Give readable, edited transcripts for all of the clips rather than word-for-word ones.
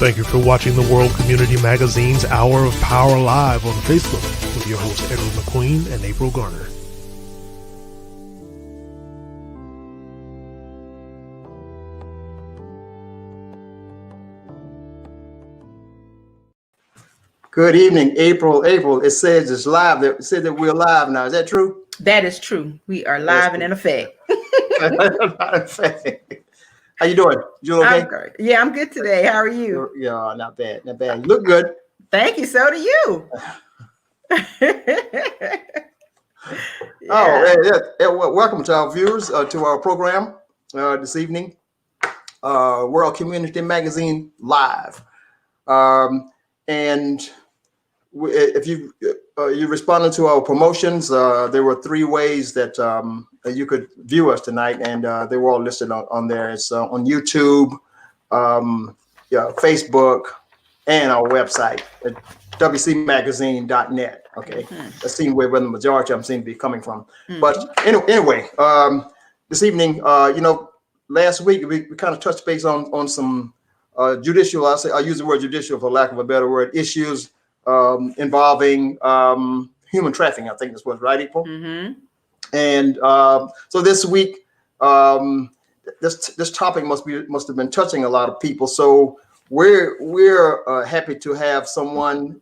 Thank you for watching the World Community Magazine's Hour of Power Live on Facebook with your hosts Edward McQueen and April Garner. Good evening, April. April, it says it's live. It said that we're live now. Is that true? That is true. We are live and in effect. How you doing? You okay? Yeah, I'm good today. How are you? Yeah, not bad. Not bad. You look good. Thank you. So do you. Welcome to our viewers to our program this evening. World Community Magazine Live. And if you responded to our promotions, there were 3 ways that you could view us tonight, and they were all listed on there. It's on YouTube, Facebook, and our website at wcmagazine.net. Okay, that's where the majority of them seem to be coming from. But anyway, this evening, last week we kind of touched base on some judicial. I use the word judicial for lack of a better word. Issues involving human trafficking. I think this was right, April. And so this week, this topic must have been touching a lot of people. So we're happy to have someone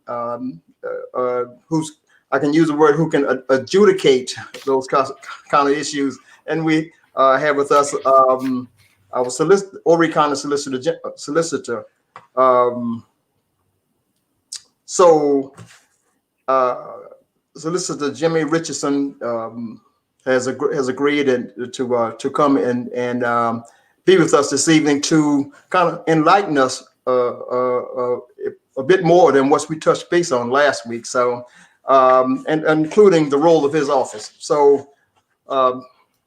who's, I can use the word, who can adjudicate those kind of issues. And we have with us our Horry County solicitor. Solicitor Jimmy Richardson has agreed to come and be with us this evening to kind of enlighten us a bit more than what we touched base on last week. So, and including the role of his office. So,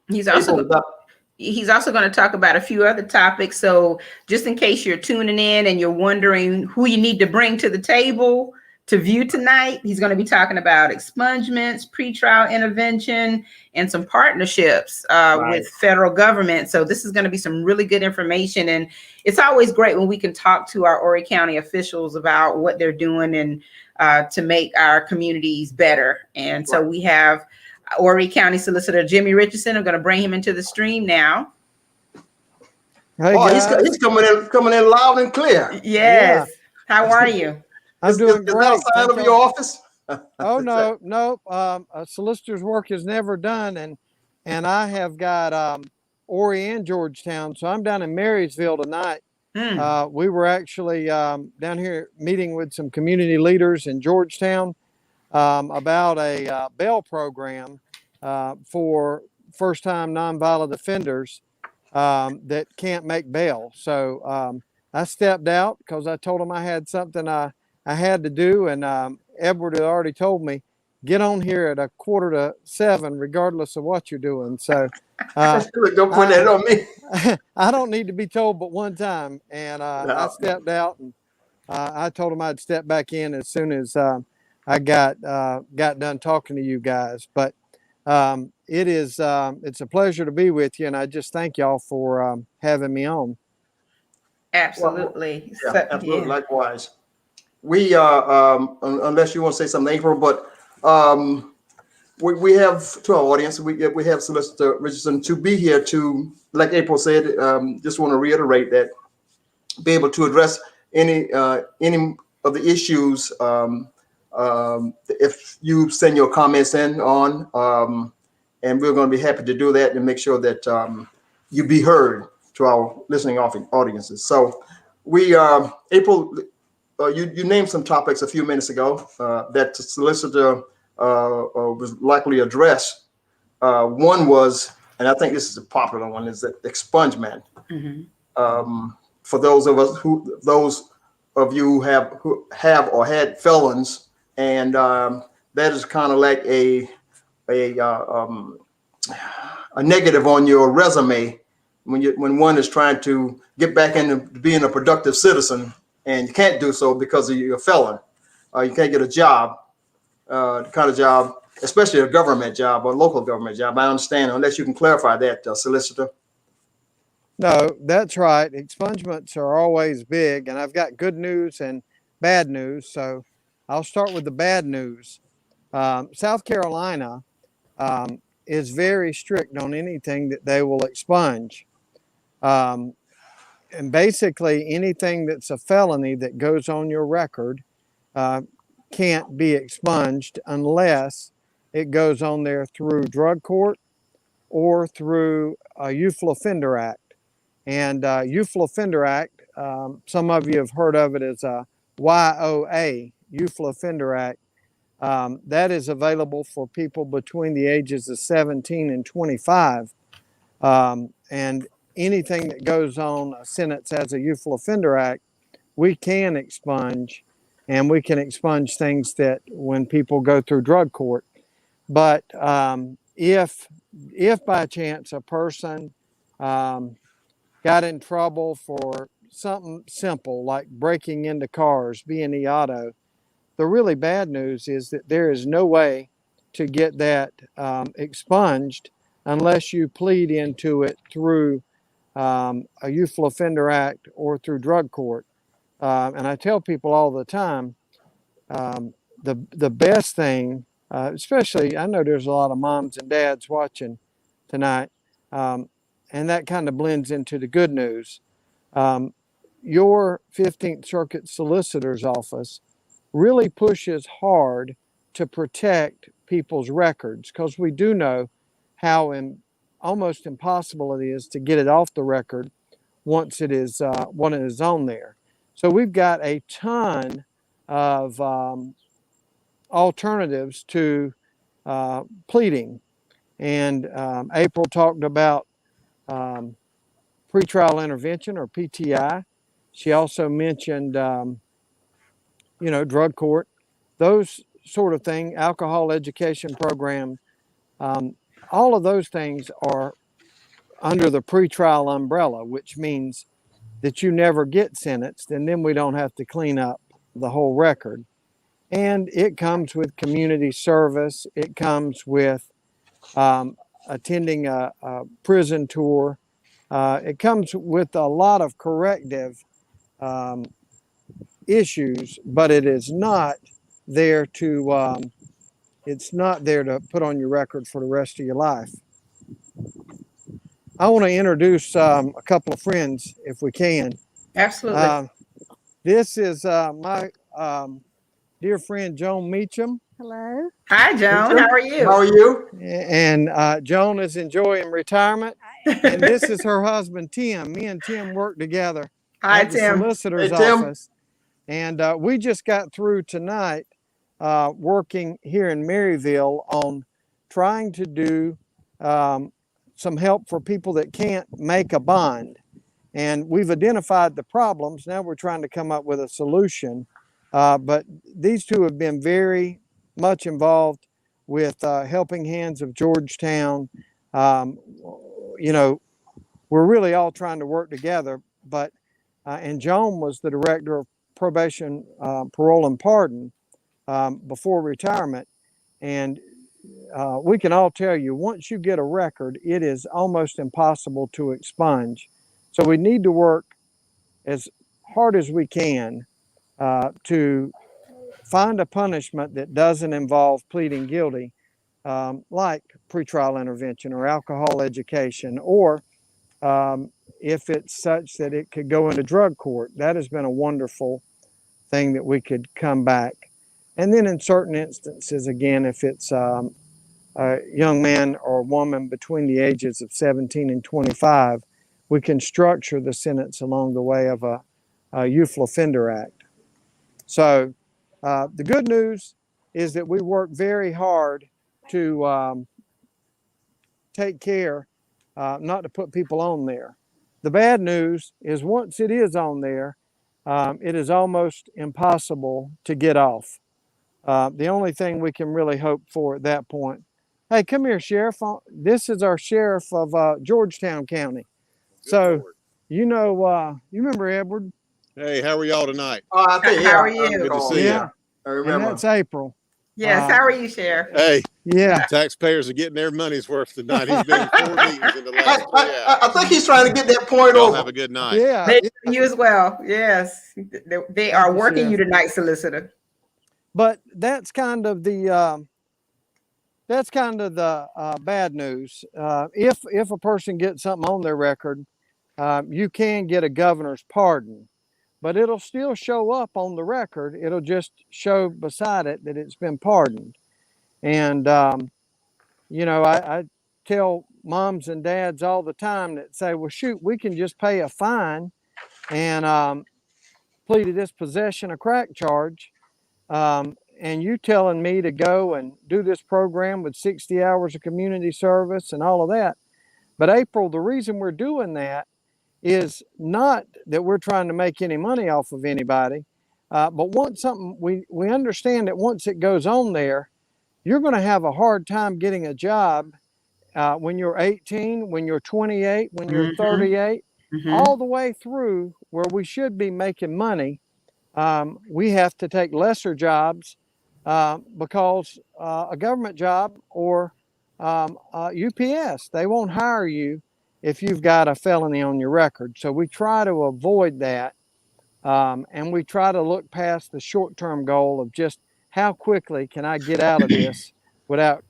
he's also going to talk about a few other topics. So just in case you're tuning in and you're wondering who you need to bring to the table to view tonight, he's going to be talking about expungements, pretrial intervention, and some partnerships with federal government. So this is going to be some really good information. And it's always great when we can talk to our Horry County officials about what they're doing and to make our communities better. And so we have Horry County Solicitor Jimmy Richardson. I'm going to bring him into the stream now. Hey, he's coming in loud and clear. Yes. Yeah. How are you? I'm doing great. Is that outside of your office? Oh no. A solicitor's work is never done, and I have got Horry and Georgetown, so I'm down in Marysville tonight. We were actually down here meeting with some community leaders in Georgetown about a bail program for first-time nonviolent offenders that can't make bail. So I stepped out because I told them I had something I had to do, and Edward had already told me, get on here at 6:45, regardless of what you're doing. So don't put that on me. I don't need to be told but one time, and I stepped out, and I told him I'd step back in as soon as I got done talking to you guys. But it's a pleasure to be with you, and I just thank y'all for having me on. Absolutely. Absolutely. Likewise. We unless you want to say something, April, but we have, to our audience, we have Solicitor Richardson to be here to, like April said, just want to reiterate that, be able to address any of the issues if you send your comments in on, and we're going to be happy to do that and make sure that you be heard to our listening audiences. So we, April, you named some topics a few minutes ago that the solicitor was likely address. One was, and I think this is a popular one, is that expungement. For those of you who have or had felons, and that is kind of like a negative on your resume when one is trying to get back into being a productive citizen, and you can't do so because you're a felon. You can't get a job, the kind of job, especially a government job or local government job. I understand, unless you can clarify that, solicitor. No, that's right. Expungements are always big, and I've got good news and bad news. So I'll start with the bad news. South Carolina is very strict on anything that they will expunge. Um, and basically, anything that's a felony that goes on your record uh, can't be expunged unless it goes on there through drug court or through a Youthful Offender Act. And Youthful Offender Act, some of you have heard of it as a YOA, Youthful Offender Act. That is available for people between the ages of 17 and 25. And anything that goes on a sentence as a Youthful Offender Act, we can expunge, and we can expunge things that when people go through drug court. But if by chance a person got in trouble for something simple like breaking into cars, B&E Auto, the really bad news is that there is no way to get that expunged unless you plead into it through a Youthful Offender Act or through drug court. And I tell people all the time, the best thing, especially I know there's a lot of moms and dads watching tonight, and that kind of blends into the good news. Your 15th Circuit Solicitor's Office really pushes hard to protect people's records, because we do know how almost impossible it is to get it off the record once it is on there. So we've got a ton of alternatives to pleading, and April talked about pretrial intervention, or PTI. She also mentioned, drug court, those sort of thing, alcohol education program. All of those things are under the pretrial umbrella, which means that you never get sentenced, and then we don't have to clean up the whole record. And it comes with community service. It comes with attending a prison tour. It comes with a lot of corrective issues, but it is not there to put on your record for the rest of your life. I want to introduce a couple of friends, if we can. Absolutely. This is my dear friend Joan Meacham. Hello. Hi, Joan. How are you? How are you? And Joan is enjoying retirement. And this is her husband, Tim. Me and Tim work together at the solicitor's office. And we just got through tonight working here in Maryville on trying to do some help for people that can't make a bond. And we've identified the problems. Now we're trying to come up with a solution. But these two have been very much involved with Helping Hands of Georgetown. We're really all trying to work together. But and Joan was the director of probation, parole, and pardon before retirement. And we can all tell you, once you get a record, it is almost impossible to expunge. So we need to work as hard as we can to find a punishment that doesn't involve pleading guilty, like pretrial intervention or alcohol education, or if it's such that it could go into drug court. That has been a wonderful thing that we could come back. And then in certain instances, again, if it's a young man or woman between the ages of 17 and 25, we can structure the sentence along the way of a Youthful Offender Act. So the good news is that we work very hard to take care not to put people on there. The bad news is once it is on there, it is almost impossible to get off. The only thing we can really hope for at that point. Hey, come here, Sheriff. This is our Sheriff of Georgetown County. So, you remember Edward? Hey, how are y'all tonight? I think, How are you? Good to see you. I remember. And that's April. Yes, how are you, Sheriff? Hey, Yeah. taxpayers are getting their money's worth tonight. He's been in 4 meetings in the last 3 hours. I think he's trying to get that point Y'all over. have a good night. Yeah. They, you as well. Yes, they are you, working Sheriff. you tonight, Solicitor. But that's kind of the bad news. If a person gets something on their record, you can get a governor's pardon, but it'll still show up on the record. It'll just show beside it that it's been pardoned. And I tell moms and dads all the time that say, well, shoot, we can just pay a fine and plead a dispossession of crack charge. And you telling me to go and do this program with 60 hours of community service and all of that. But April, the reason we're doing that is not that we're trying to make any money off of anybody, but we understand that once it goes on there, you're going to have a hard time getting a job when you're 18, when you're 28, when you're 38, all the way through where we should be making money. We have to take lesser jobs because a government job or UPS, they won't hire you if you've got a felony on your record. So we try to avoid that. And we try to look past the short-term goal of just how quickly can I get out of this without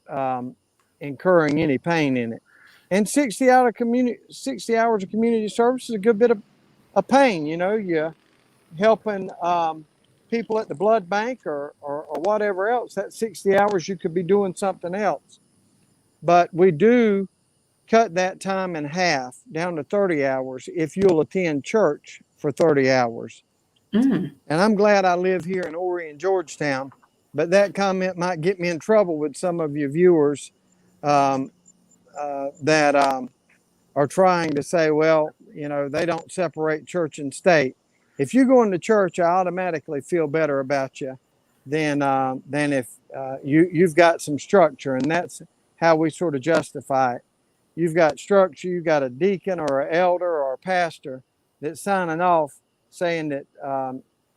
incurring any pain in it. And 60 hours of community service is a good bit of pain. You're helping people at the blood bank or whatever else. That 60 hours you could be doing something else. But we do cut that time in half down to 30 hours if you'll attend church for 30 hours. And I'm glad I live here in Horry and Georgetown, but that comment might get me in trouble with some of your viewers that are trying to say, well, they don't separate church and state. If you're going to church, I automatically feel better about you than if you've got some structure, and that's how we sort of justify it. You've got structure, you've got a deacon or an elder or a pastor that's signing off saying that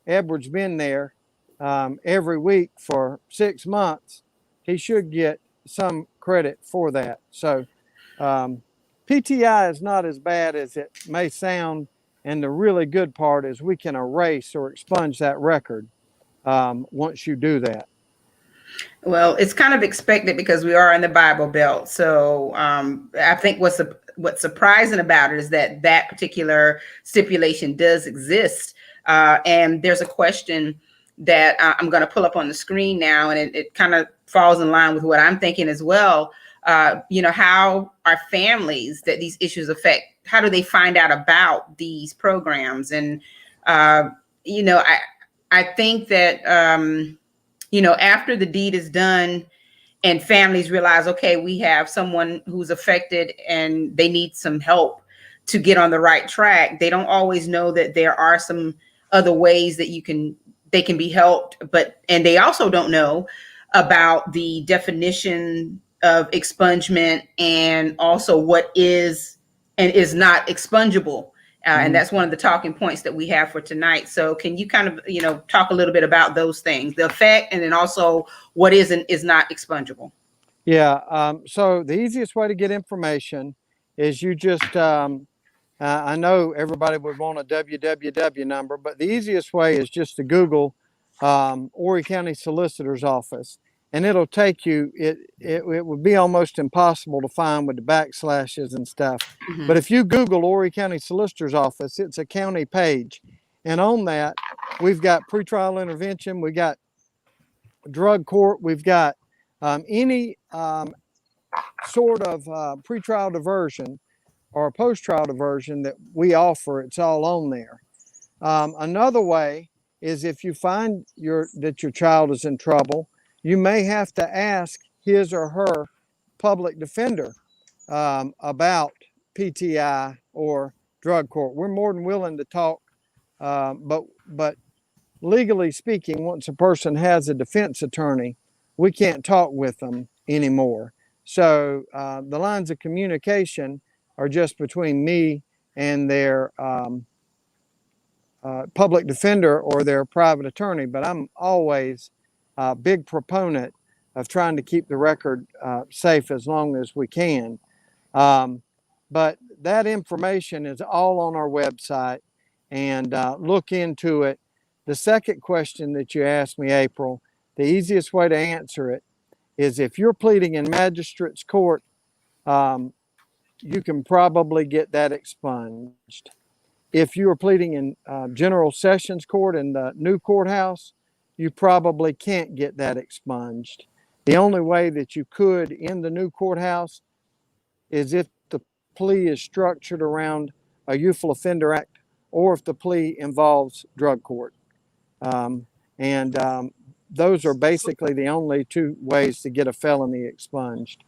Edward's been there every week for 6 months. He should get some credit for that. So PTI is not as bad as it may sound. And the really good part is we can erase or expunge that record once you do that. Well, it's kind of expected because we are in the Bible Belt. So I think what's surprising about it is that particular stipulation does exist. And there's a question that I'm going to pull up on the screen now, and it kind of falls in line with what I'm thinking as well. How are families that these issues affect, how do they find out about these programs? And, I think that, after the deed is done and families realize, okay, we have someone who's affected and they need some help to get on the right track. They don't always know that there are some other ways that they can be helped, and they also don't know about the definition of expungement and also what is and is not expungible. And that's one of the talking points that we have for tonight. So can you kind of, talk a little bit about those things, the effect, and then also what is and is not expungible? Yeah. So the easiest way to get information is you just, I know everybody would want a www number, but the easiest way is just to Google Horry County Solicitor's Office. And it'll take you, it would be almost impossible to find with the backslashes and stuff. But if you Google Horry County Solicitor's Office, it's a county page. And on that, we've got pretrial intervention, we got drug court, we've got any sort of pretrial diversion or post-trial diversion that we offer. It's all on there. Another way is if you find that your child is in trouble, you may have to ask his or her public defender about PTI or drug court. We're more than willing to talk, but legally speaking, once a person has a defense attorney, we can't talk with them anymore. So the lines of communication are just between me and their public defender or their private attorney. But I'm always a big proponent of trying to keep the record safe as long as we can. But that information is all on our website, and look into it. The second question that you asked me, April, the easiest way to answer it is if you're pleading in magistrate's court, you can probably get that expunged. If you are pleading in general sessions court in the new courthouse, you probably can't get that expunged. The only way that you could in the new courthouse is if the plea is structured around a Youthful Offender Act, or if the plea involves drug court. Those are basically the only two ways to get a felony expunged.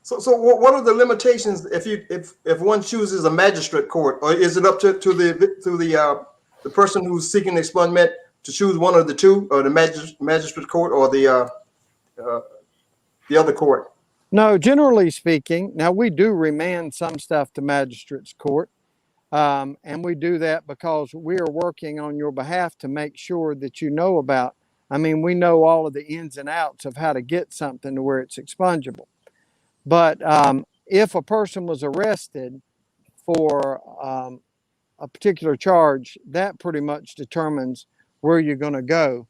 So what are the limitations if one chooses a magistrate court, or is it up to the person who's seeking expungement to choose one of the two, or the magistrate court or the other court? No, generally speaking, now we do remand some stuff to magistrate's court, and we do that because we are working on your behalf to make sure that you know about. I mean, we know all of the ins and outs of how to get something to where it's expungible. But if a person was arrested for a particular charge, that pretty much determines where you're going to go,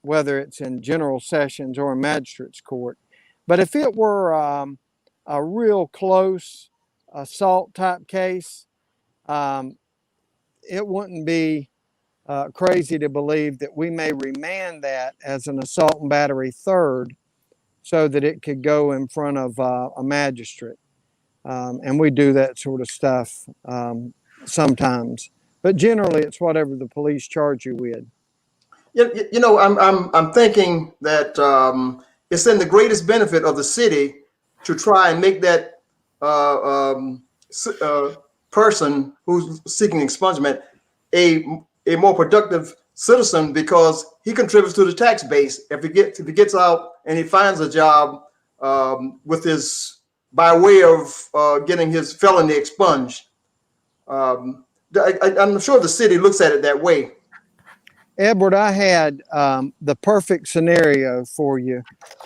whether it's in general sessions or a magistrate's court. But if it were a real close assault type case, it wouldn't be crazy to believe that we may remand that as an assault and battery third, so that it could go in front of a magistrate. And we do that sort of stuff sometimes. But generally, it's whatever the police charge you with. You know, I'm thinking that it's in the greatest benefit of the city to try and make that person who's seeking expungement a more productive citizen, because he contributes to the tax base. If he gets out and he finds a job by way of getting his felony expunged, I'm sure the city looks at it that way. Edward, I had the perfect scenario for you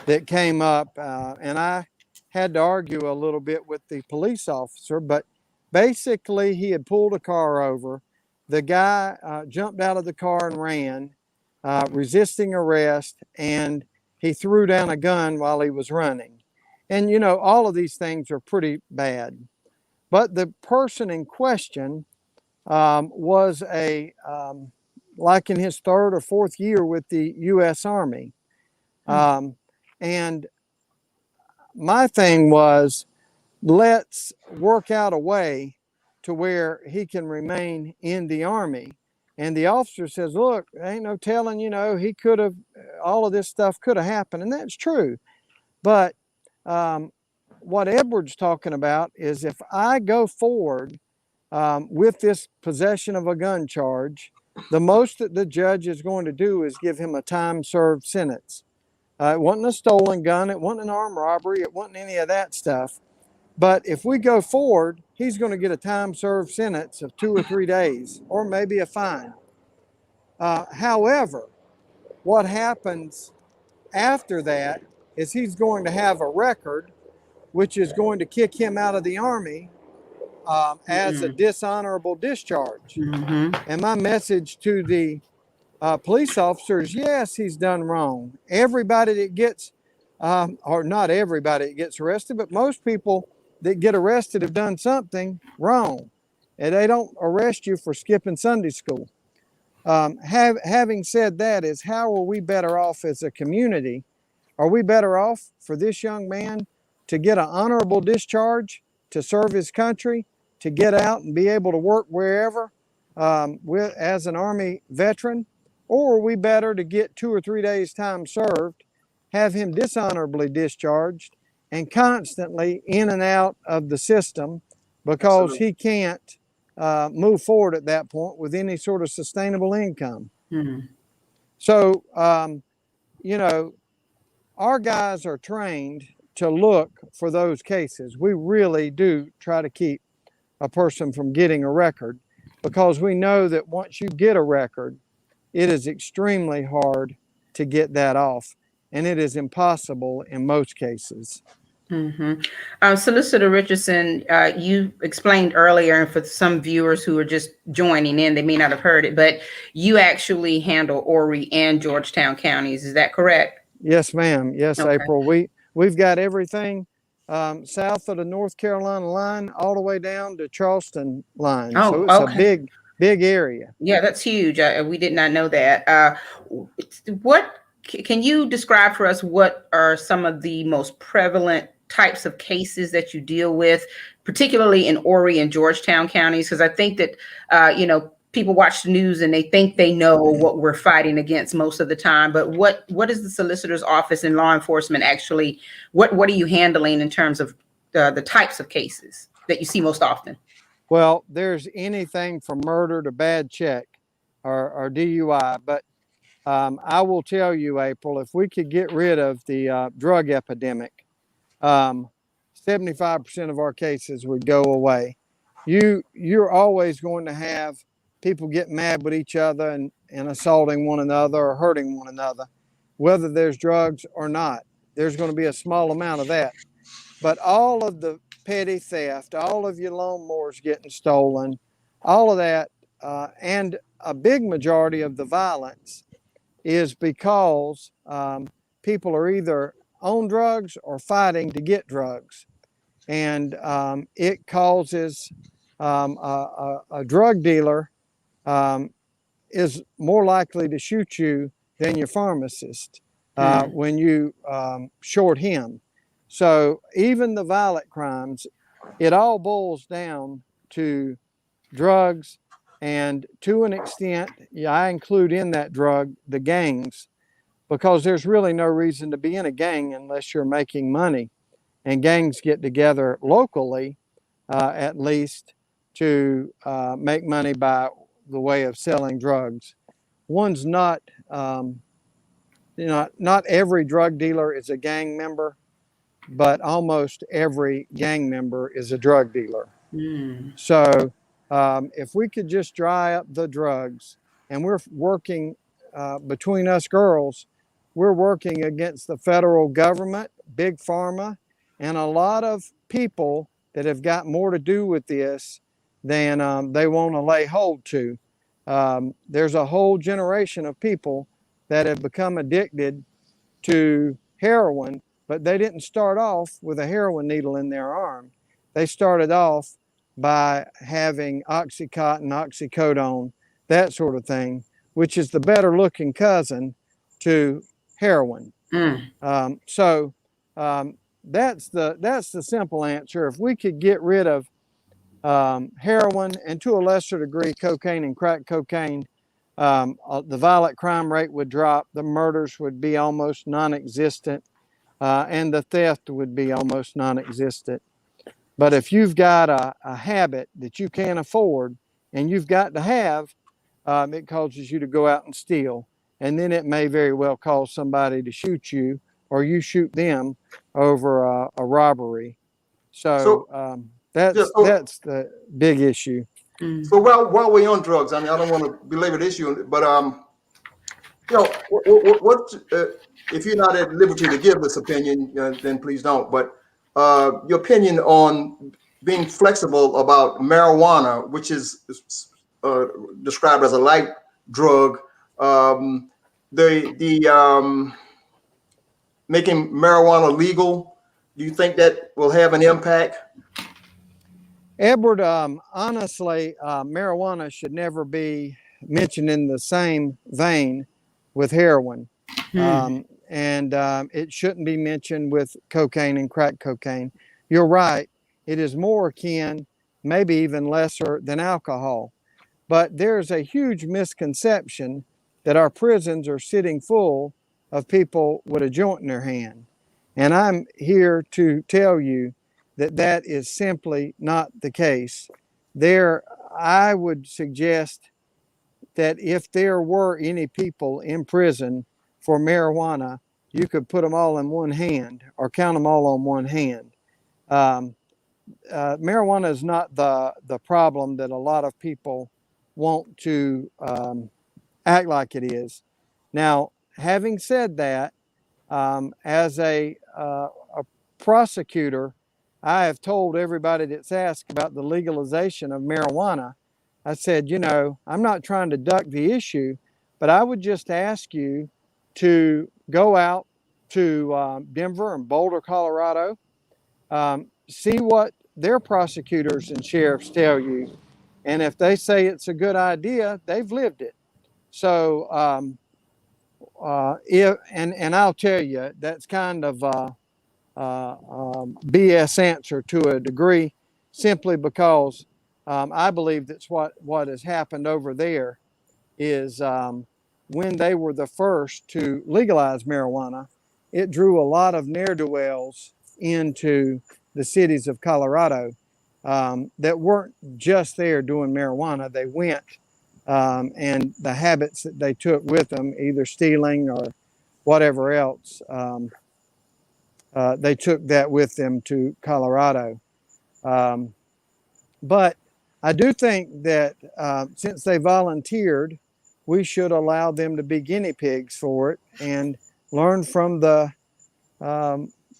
that came up, and I had to argue a little bit with the police officer, but basically he had pulled a car over. The guy jumped out of the car and ran, resisting arrest, and he threw down a gun while he was running. And, you know, all of these things are pretty bad. But the person in question was like in his third or fourth year with the U.S. Army. And my thing was, let's work out a way to where he can remain in the Army. And the officer says, look, ain't no telling, you know, he could have, all of this stuff could have happened. And that's true. But what Edward's talking about is if I go forward with this possession of a gun charge, the most that the judge is going to do is give him a time served sentence. It wasn't a stolen gun. It wasn't an armed robbery. It wasn't any of that stuff. But if we go forward, he's going to get a time served sentence of 2 or 3 days, or maybe a fine. However, what happens after that is he's going to have a record, which is going to kick him out of the Army as a dishonorable discharge. And my message to the police officers, yes, he's done wrong. Everybody that gets, or not everybody that gets arrested, but most people that get arrested have done something wrong. And they don't arrest you for skipping Sunday school. Having said that, is how are we better off as a community? Are we better off for this young man to get an honorable discharge, to serve his country, to get out and be able to work wherever as an Army veteran? Or are we better to get 2 or 3 days time served, have him dishonorably discharged, and constantly in and out of the system because he can't move forward at that point with any sort of sustainable income? So, you know, our guys are trained to look for those cases. We really do try to keep a person from getting a record, because we know that once you get a record, it is extremely hard to get that off. and it is impossible in most cases. Solicitor Richardson, you explained earlier, and for some viewers who are just joining in, they may not have heard it, but you actually handle Horry and Georgetown counties. Is that correct? Yes, ma'am. Yes, Okay. April. We've got everything south of the North Carolina line all the way down to Charleston line. Oh, so it's okay. a big area. Yeah, that's huge. We did not know that. Can you describe for us what are some of the most prevalent types of cases that you deal with, particularly in Horry and Georgetown counties? Because I think that, people watch the news and they think they know what we're fighting against most of the time. But what is the solicitor's office and law enforcement actually, what are you handling in terms of the types of cases that you see most often? Well, there's anything from murder to bad check or DUI. But I will tell you, April, if we could get rid of the drug epidemic, 75% of our cases would go away. You're always going to have people get mad with each other and assaulting one another or hurting one another, whether there's drugs or not. There's going to be a small amount of that. But all of the petty theft, all of your lawnmowers getting stolen, all of that, and a big majority of the violence is because people are either on drugs or fighting to get drugs. And it causes a drug dealer is more likely to shoot you than your pharmacist when you short him. So even the violent crimes, it all boils down to drugs, and to an extent, I include in that drug the gangs, because there's really no reason to be in a gang unless you're making money. And gangs get together locally, at least, to make money by the way of selling drugs. One's not, not every drug dealer is a gang member, but almost every gang member is a drug dealer. So if we could just dry up the drugs, and we're working between us girls, we're working against the federal government, big pharma, and a lot of people that have got more to do with this than they want to lay hold to. There's a whole generation of people that have become addicted to heroin, but they didn't start off with a heroin needle in their arm. They started off by having Oxycontin, oxycodone, that sort of thing, which is the better looking cousin to heroin. So that's the simple answer. If we could get rid of heroin, and to a lesser degree cocaine and crack cocaine, the violent crime rate would drop, the murders would be almost non-existent, and the theft would be almost non-existent. But if you've got a habit that you can't afford and you've got to have, it causes you to go out and steal. And then it may very well cause somebody to shoot you, or you shoot them over a robbery. So that's the big issue. So while we're on drugs, I mean, I don't want to belabor the issue, but what if you're not at liberty to give this opinion, then please don't. But your opinion on being flexible about marijuana, which is described as a light drug, making marijuana legal, do you think that will have an impact? Edward, honestly, marijuana should never be mentioned in the same vein with heroin. And it shouldn't be mentioned with cocaine and crack cocaine. You're right. It is more akin, maybe even lesser than alcohol. But there's a huge misconception that our prisons are sitting full of people with a joint in their hand. And I'm here to tell you that that is simply not the case. I would suggest that if there were any people in prison for marijuana, you could put them all in one hand or count them all on one hand. Marijuana is not the problem that a lot of people want to act like it is. Now, having said that, As a prosecutor, I have told everybody that's asked about the legalization of marijuana. I said, you know, I'm not trying to duck the issue, but I would just ask you to go out to Denver and Boulder, Colorado, see what their prosecutors and sheriffs tell you. And if they say it's a good idea, they've lived it. So, and I'll tell you, that's kind of BS answer to a degree, simply because I believe that's what has happened over there is when they were the first to legalize marijuana, it drew a lot of ne'er-do-wells into the cities of Colorado that weren't just there doing marijuana. They went and the habits that they took with them, either stealing or whatever else, they took that with them to Colorado. But I do think that since they volunteered, we should allow them to be guinea pigs for it and learn from the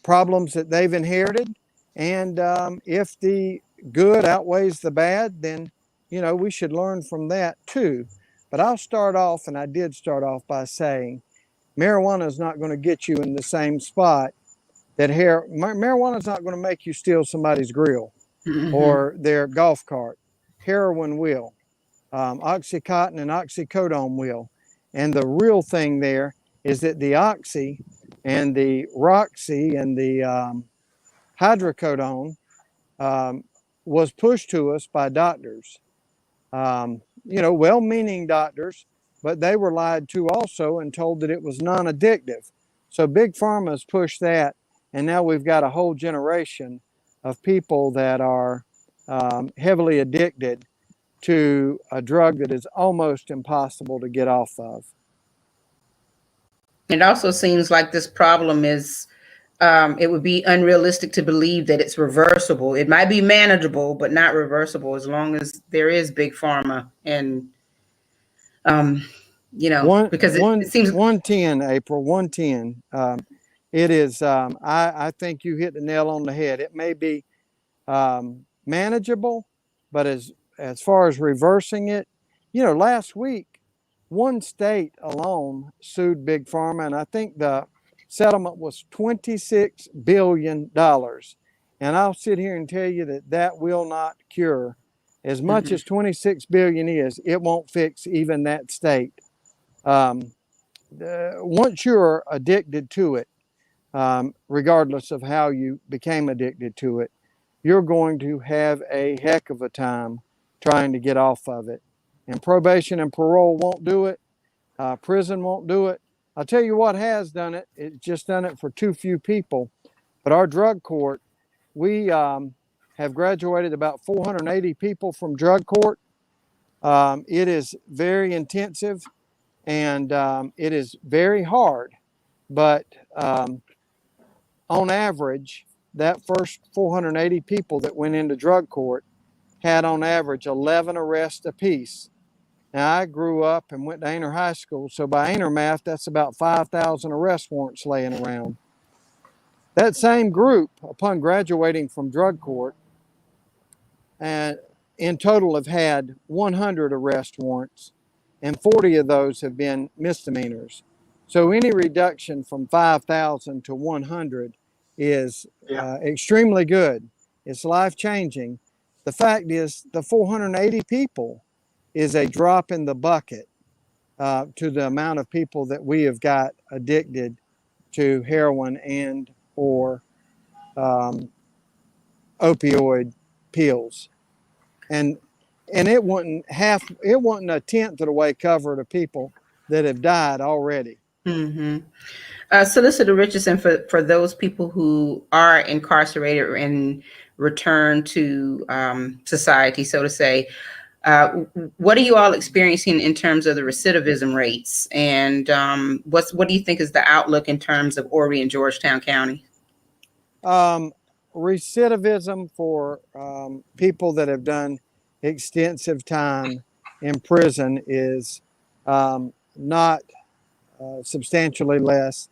problems that they've inherited. And if the good outweighs the bad, then, you know, we should learn from that too. But I'll start off, and I did start off by saying, marijuana is not going to get you in the same spot that marijuana is not going to make you steal somebody's grill or their golf cart. Heroin will. Oxycontin and oxycodone will. And the real thing there is that the oxy and the roxy and the hydrocodone was pushed to us by doctors. You know, well-meaning doctors, but they were lied to also and told that it was non-addictive. So Big Pharma has pushed that, and now we've got a whole generation of people that are heavily addicted to a drug that is almost impossible to get off of. It also seems like this problem is, it would be unrealistic to believe that it's reversible. It might be manageable, but not reversible, as long as there is Big Pharma. And, you know, because it seems 110, April, 110. It is, I think you hit the nail on the head. It may be manageable, but as far as reversing it, you know, last week, one state alone sued Big Pharma, and I think the settlement was $26 billion. And I'll sit here and tell you that that will not cure. As much as $26 billion is, it won't fix even that state. Once you're addicted to it, regardless of how you became addicted to it, you're going to have a heck of a time trying to get off of it. And probation and parole won't do it. Prison won't do it. I'll tell you what has done it. It's just done it for too few people. But our drug court, we have graduated about 480 people from drug court. It is very intensive and it is very hard. But on average, that first 480 people that went into drug court had on average 11 arrests apiece. Now, I grew up and went to Ainer High School, so by Ainer math, that's about 5,000 arrest warrants laying around. That same group, upon graduating from drug court, and in total have had 100 arrest warrants, and 40 of those have been misdemeanors. So any reduction from 5,000 to 100 is extremely good. It's life-changing. The fact is, the 480 people is a drop in the bucket to the amount of people that we have got addicted to heroin and or opioid pills. And it wasn't a tenth of the way covered of people that have died already. Solicitor Richardson, for those people who are incarcerated and return to society, so to say, what are you all experiencing in terms of the recidivism rates? And what do you think is the outlook in terms of Horry and Georgetown County? Recidivism for people that have done extensive time in prison is not substantially less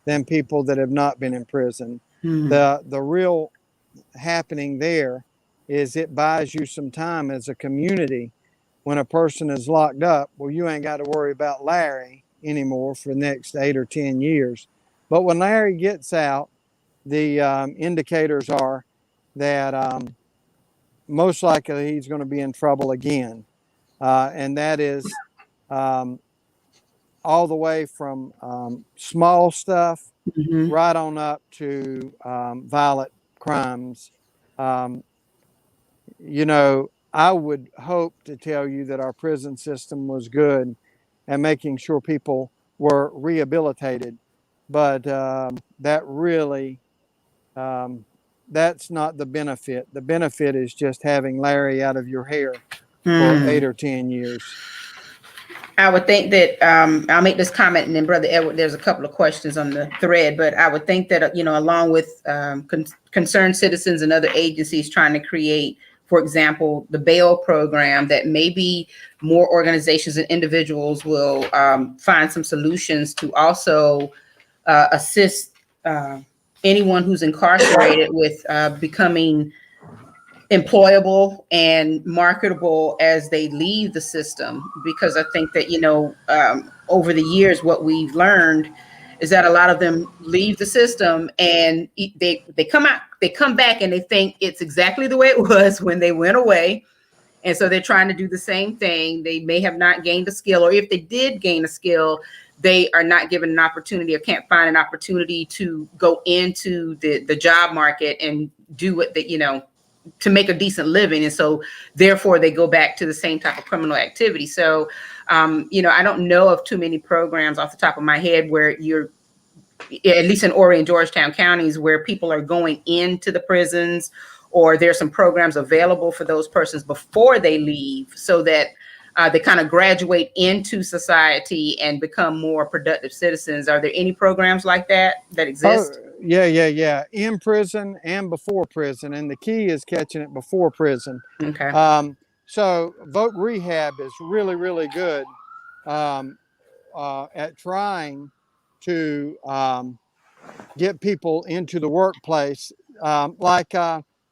than people that have not been in prison. The real happening there is it buys you some time as a community. When a person is locked up, well, you ain't got to worry about Larry anymore for the next 8 or 10 years. But when Larry gets out, the indicators are that most likely he's going to be in trouble again. And that is all the way from small stuff right on up to violent crimes. You know, I would hope to tell you that our prison system was good at making sure people were rehabilitated, but that really, that's not the benefit. The benefit is just having Larry out of your hair for 8 or 10 years. I would think that I'll make this comment, and then Brother Edward, there's a couple of questions on the thread, but I would think that, you know, along with concerned citizens and other agencies trying to create, for example, the bail program, that maybe more organizations and individuals will find some solutions to also assist anyone who's incarcerated with becoming employable and marketable as they leave the system. Because I think that, you know, over the years, what we've learned is that a lot of them leave the system and they come out, they come back and they think it's exactly the way it was when they went away. And so they're trying to do the same thing. They may have not gained a skill, or if they did gain a skill, they are not given an opportunity or can't find an opportunity to go into the job market and do what they, you know, to make a decent living. And so therefore they go back to the same type of criminal activity. So, you know, I don't know of too many programs off the top of my head where you're, at least in Horry and Georgetown counties, where people are going into the prisons, or there's some programs available for those persons before they leave, so that they kind of graduate into society and become more productive citizens. Are there any programs like that exist? Oh, yeah. In prison and before prison. And the key is catching it before prison. Okay. So Voc Rehab is really, really good at trying to get people into the workplace.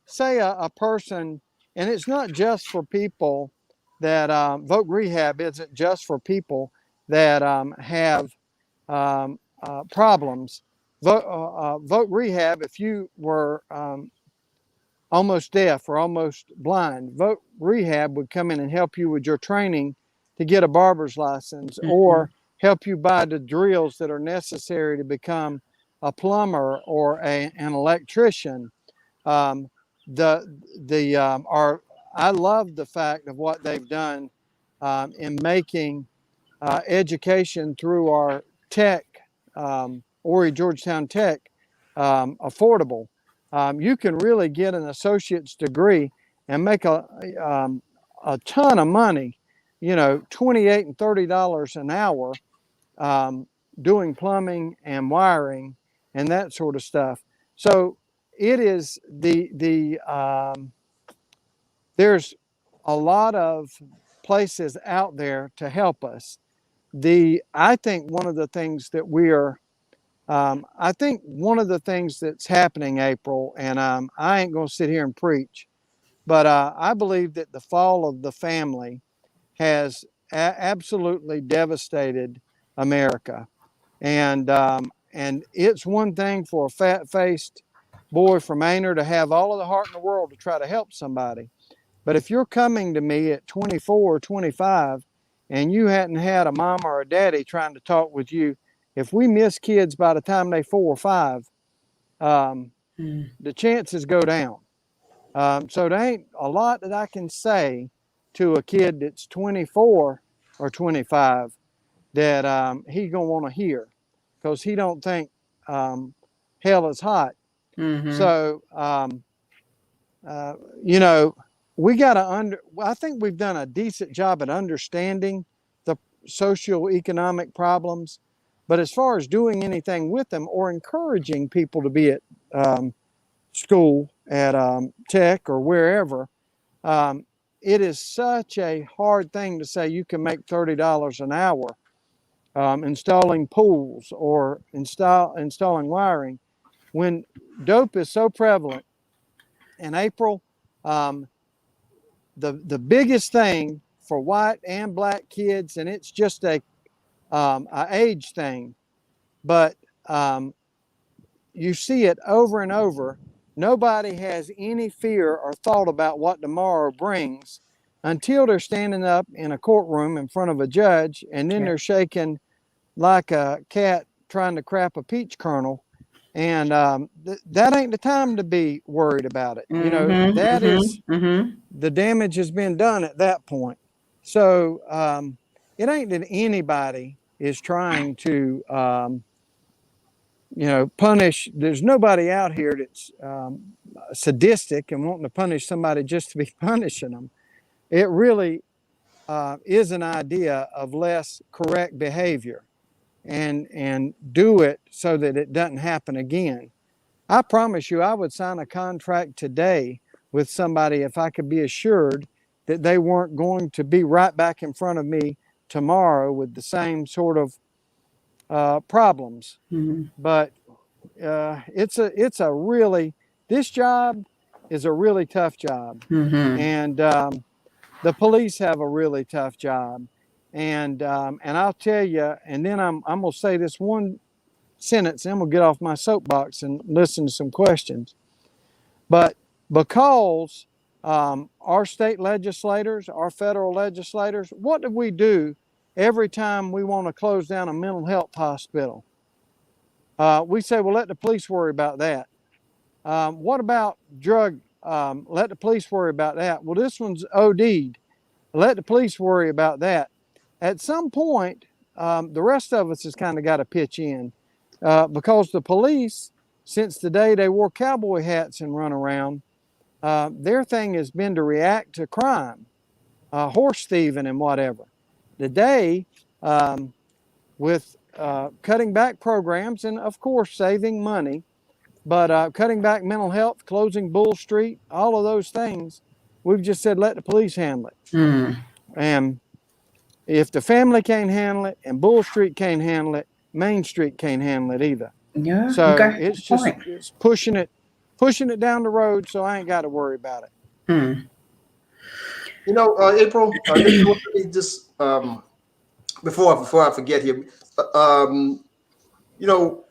Say a person, and it's not just for people that Voc Rehab isn't just for people that have problems. Voc Rehab, if you were almost deaf or almost blind, Voc Rehab would come in and help you with your training to get a barber's license, or help you buy the drills that are necessary to become a plumber or an electrician. I love the fact of what they've done in making education through our tech, Horry Georgetown Tech, affordable. You can really get an associate's degree and make a ton of money, you know, $28 and $30 an hour, doing plumbing and wiring and that sort of stuff. So it is there's a lot of places out there to help us. I think one of the things that that's happening, April, and I ain't going to sit here and preach, but I believe that the fall of the family has absolutely devastated America. And it's one thing for a fat-faced boy from Aner to have all of the heart in the world to try to help somebody. But if you're coming to me at 24 or 25 and you hadn't had a mom or a daddy trying to talk with you, if we miss kids by the time they're 4 or 5, the chances go down. So there ain't a lot that I can say to a kid that's 24 or 25 that he gonna want to hear, because he don't think hell is hot. So you know, we got to I think we've done a decent job at understanding the socioeconomic problems, but as far as doing anything with them or encouraging people to be at school, at tech or wherever, it is such a hard thing to say you can make $30 an hour installing pools or installing wiring. When dope is so prevalent, in April, the biggest thing for white and black kids, and it's just a age thing, but you see it over and over. Nobody has any fear or thought about what tomorrow brings until they're standing up in a courtroom in front of a judge, and then they're shaking like a cat trying to crap a peach kernel. And that ain't the time to be worried about it. You know, that is the damage has been done at that point. So it ain't that anybody is trying to, punish. There's nobody out here that's sadistic and wanting to punish somebody just to be punishing them. It really is an idea of less correct behavior and do it so that it doesn't happen again. I promise you, I would sign a contract today with somebody if I could be assured that they weren't going to be right back in front of me tomorrow with the same sort of problems. But this job is a really tough job. And the police have a really tough job. And I'll tell you, and then I'm gonna say this one sentence, and I'm gonna get off my soapbox and listen to some questions. But because our state legislators, our federal legislators, what do we do every time we want to close down a mental health hospital? We say, well, let the police worry about that. What about drug? Let the police worry about that. Well, this one's OD'd. Let the police worry about that. At some point, the rest of us has kind of got to pitch in because the police, since the day they wore cowboy hats and run around, their thing has been to react to crime, horse thieving and whatever. Today, with cutting back programs and, of course, saving money, but cutting back mental health, closing Bull Street, all of those things, we've just said let the police handle it. And if the family can't handle it and Bull Street can't handle it, Main Street can't handle it either. Yeah. So it's just it's pushing it down the road, so I ain't got to worry about it. You know, April, just before I forget here, you know,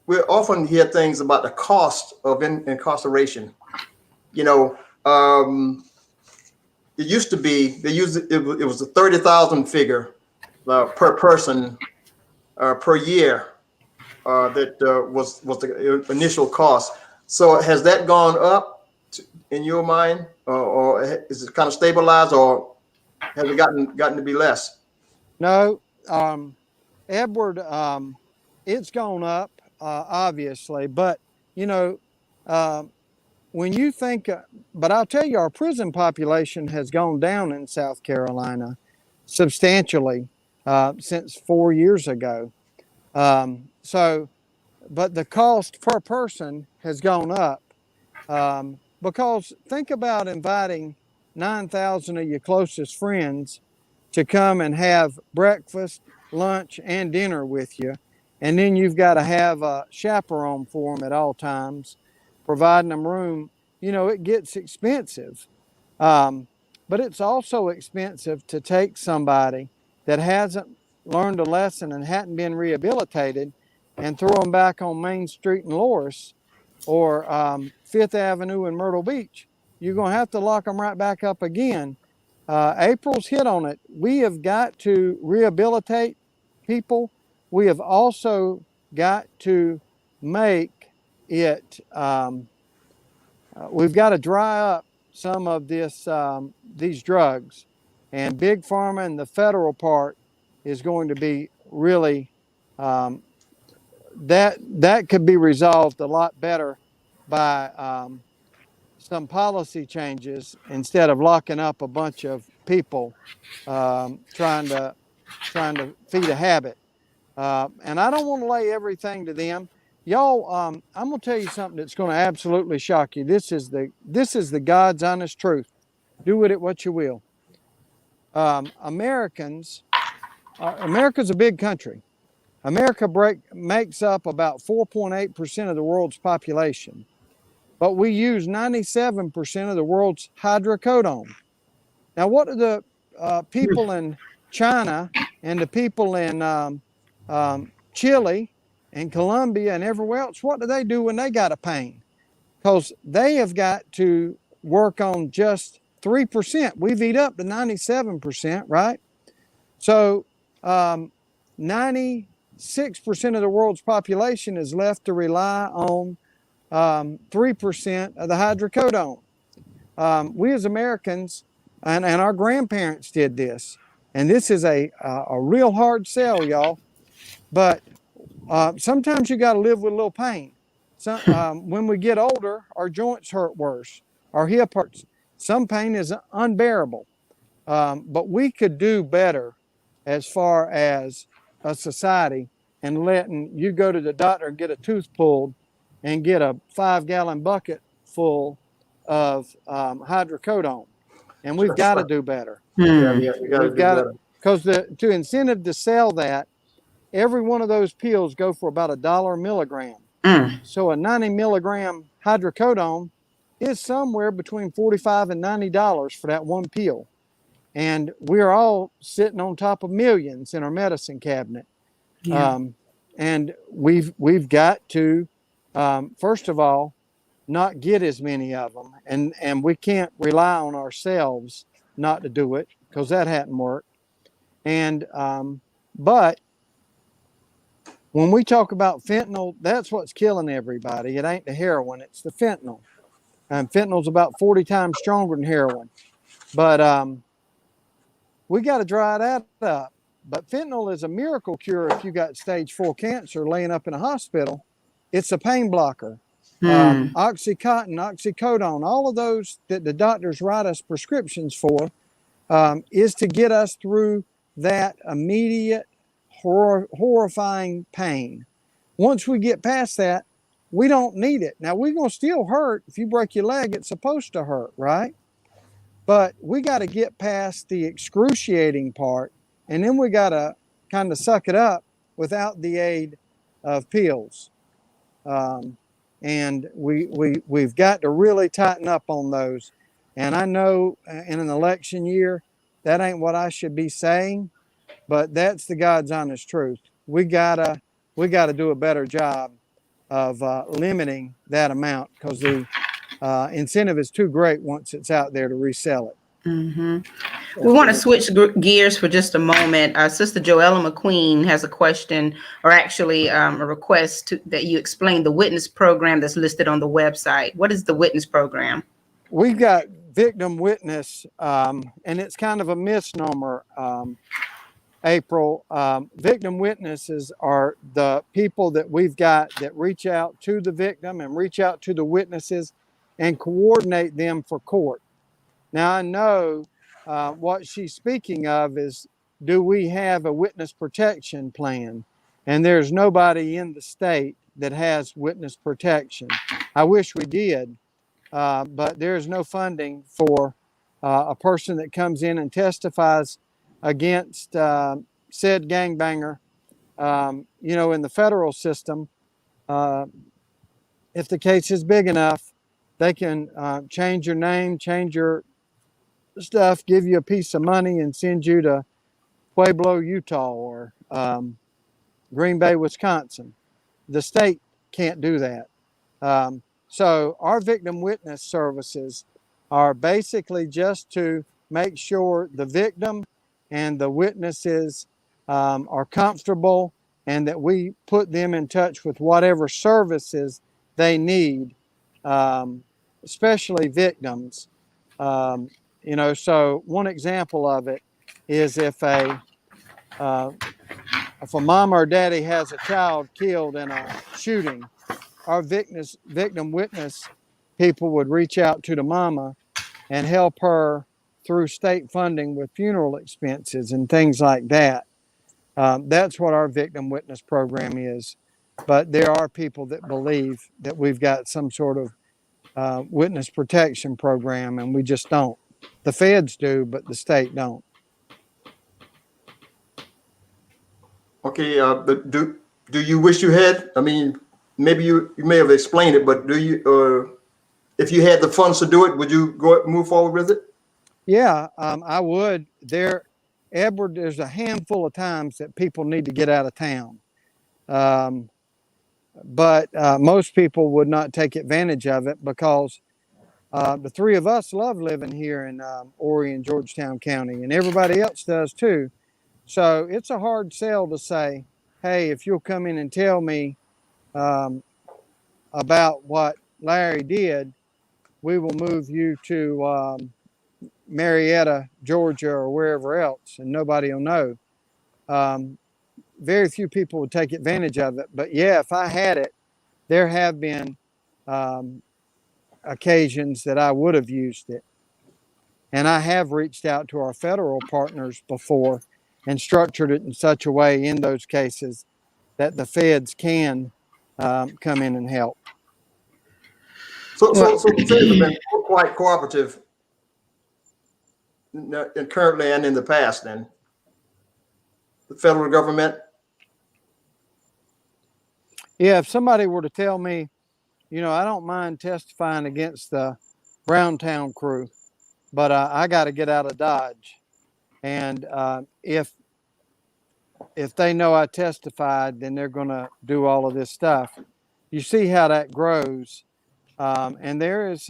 we often hear things about the cost of incarceration. You know, it used to be it was a 30,000 figure per person per year that was the initial cost. So has that gone up in your mind, or is it kind of stabilized, or has it gotten to be less? No, Edward, it's gone up, obviously, but you know, when you think, but I'll tell you, our prison population has gone down in South Carolina substantially since 4 years ago. But the cost per person has gone up because think about inviting 9,000 of your closest friends to come and have breakfast, lunch, and dinner with you. And then you've got to have a chaperone for them at all times, providing them room. You know, it gets expensive. But it's also expensive to take somebody that hasn't learned a lesson and hadn't been rehabilitated and throw them back on Main Street in Loris or Fifth Avenue in Myrtle Beach. You're going to have to lock them right back up again. April's hit on it. We have got to rehabilitate people. We have also got to make it, we've got to dry up some of these drugs. And Big Pharma and the federal part is going to be really, that could be resolved a lot better by some policy changes instead of locking up a bunch of people trying to feed a habit. And I don't want to lay everything to them. Y'all, I'm gonna tell you something that's gonna absolutely shock you. This is the God's honest truth. Do with it what you will. Americans America's a big country. America makes up about 4.8% of the world's population, but we use 97% of the world's hydrocodone. Now, what do the people in China and the people in Chile and Colombia and everywhere else, what do they do when they got a pain? Because they have got to work on just 3%. We've eat up to 97%, right? So 96% of the world's population is left to rely on 3% of the hydrocodone. We as Americans, and our grandparents did this, and this is a real hard sell, y'all, but sometimes you got to live with a little pain. So, when we get older, our joints hurt worse, our hip hurts. Some pain is unbearable, but we could do better as far as a society and letting you go to the doctor and get a tooth pulled and get a 5-gallon bucket full of hydrocodone. And we've got to do better. Yeah, we got to do better. Because to incentive to sell that, every one of those pills go for about $1 a milligram. So a 90 milligram hydrocodone is somewhere between $45 and $90 for that one pill. And we're all sitting on top of millions in our medicine cabinet. Yeah. And we've got to, first of all, not get as many of them. And we can't rely on ourselves not to do it, because that hadn't worked. And, but when we talk about fentanyl, that's what's killing everybody. It ain't the heroin, it's the fentanyl. And fentanyl's about 40 times stronger than heroin. But we got to dry that up. But fentanyl is a miracle cure if you got stage 4 cancer laying up in a hospital. It's a pain blocker. Oxycontin, oxycodone, all of those that the doctors write us prescriptions for is to get us through that immediate horrifying pain. Once we get past that, we don't need it. Now, we're going to still hurt. If you break your leg, it's supposed to hurt, right? But we got to get past the excruciating part, and then we got to kind of suck it up without the aid of pills. And we've got to really tighten up on those. And I know in an election year, that ain't what I should be saying, but that's the God's honest truth. We gotta do a better job of limiting that amount, because the incentive is too great once it's out there to resell it. We want to switch gears for just a moment. Sister Joella McQueen has a question, or actually a request that you explain the witness program that's listed on the website. What is the witness program? We've got victim witness, and it's kind of a misnomer, April. Victim witnesses are the people that we've got that reach out to the victim and reach out to the witnesses and coordinate them for court. Now, I know what she's speaking of is, do we have a witness protection plan? And there's nobody in the state that has witness protection. I wish we did, but there's no funding for a person that comes in and testifies against said gangbanger. In the federal system, if the case is big enough, they can change your name, change your stuff, give you a piece of money, and send you to Pueblo, Utah, or Green Bay, Wisconsin. The state can't do that. So our victim witness services are basically just to make sure the victim and the witnesses are comfortable, and that we put them in touch with whatever services they need, especially victims. So one example of it is if a mom or daddy has a child killed in a shooting, our victim witness people would reach out to the mama and help her through state funding with funeral expenses and things like that. That's what our victim witness program is. But there are people that believe that we've got some sort of witness protection program, and we just don't. The feds do, but the state don't. Okay, but do you wish you had? I mean, maybe you may have explained it, but do you, if you had the funds to do it, would you move forward with it? Yeah, I would. Edward, there's a handful of times that people need to get out of town. But most people would not take advantage of it because the three of us love living here in Horry and Georgetown County, and everybody else does too. So it's a hard sell to say, hey, if you'll come in and tell me about what Larry did, we will move you to Marietta, Georgia, or wherever else, and nobody will know. Very few people would take advantage of it. But yeah, if I had it, there have been occasions that I would have used it. And I have reached out to our federal partners before and structured it in such a way in those cases that the feds can come in and help. So the feds have been quite cooperative currently and in the past. Then the federal government. Yeah, if somebody were to tell me, I don't mind testifying against the Browntown crew, but I got to get out of Dodge. And if they know I testified, then they're going to do all of this stuff. You see how that grows. And there is,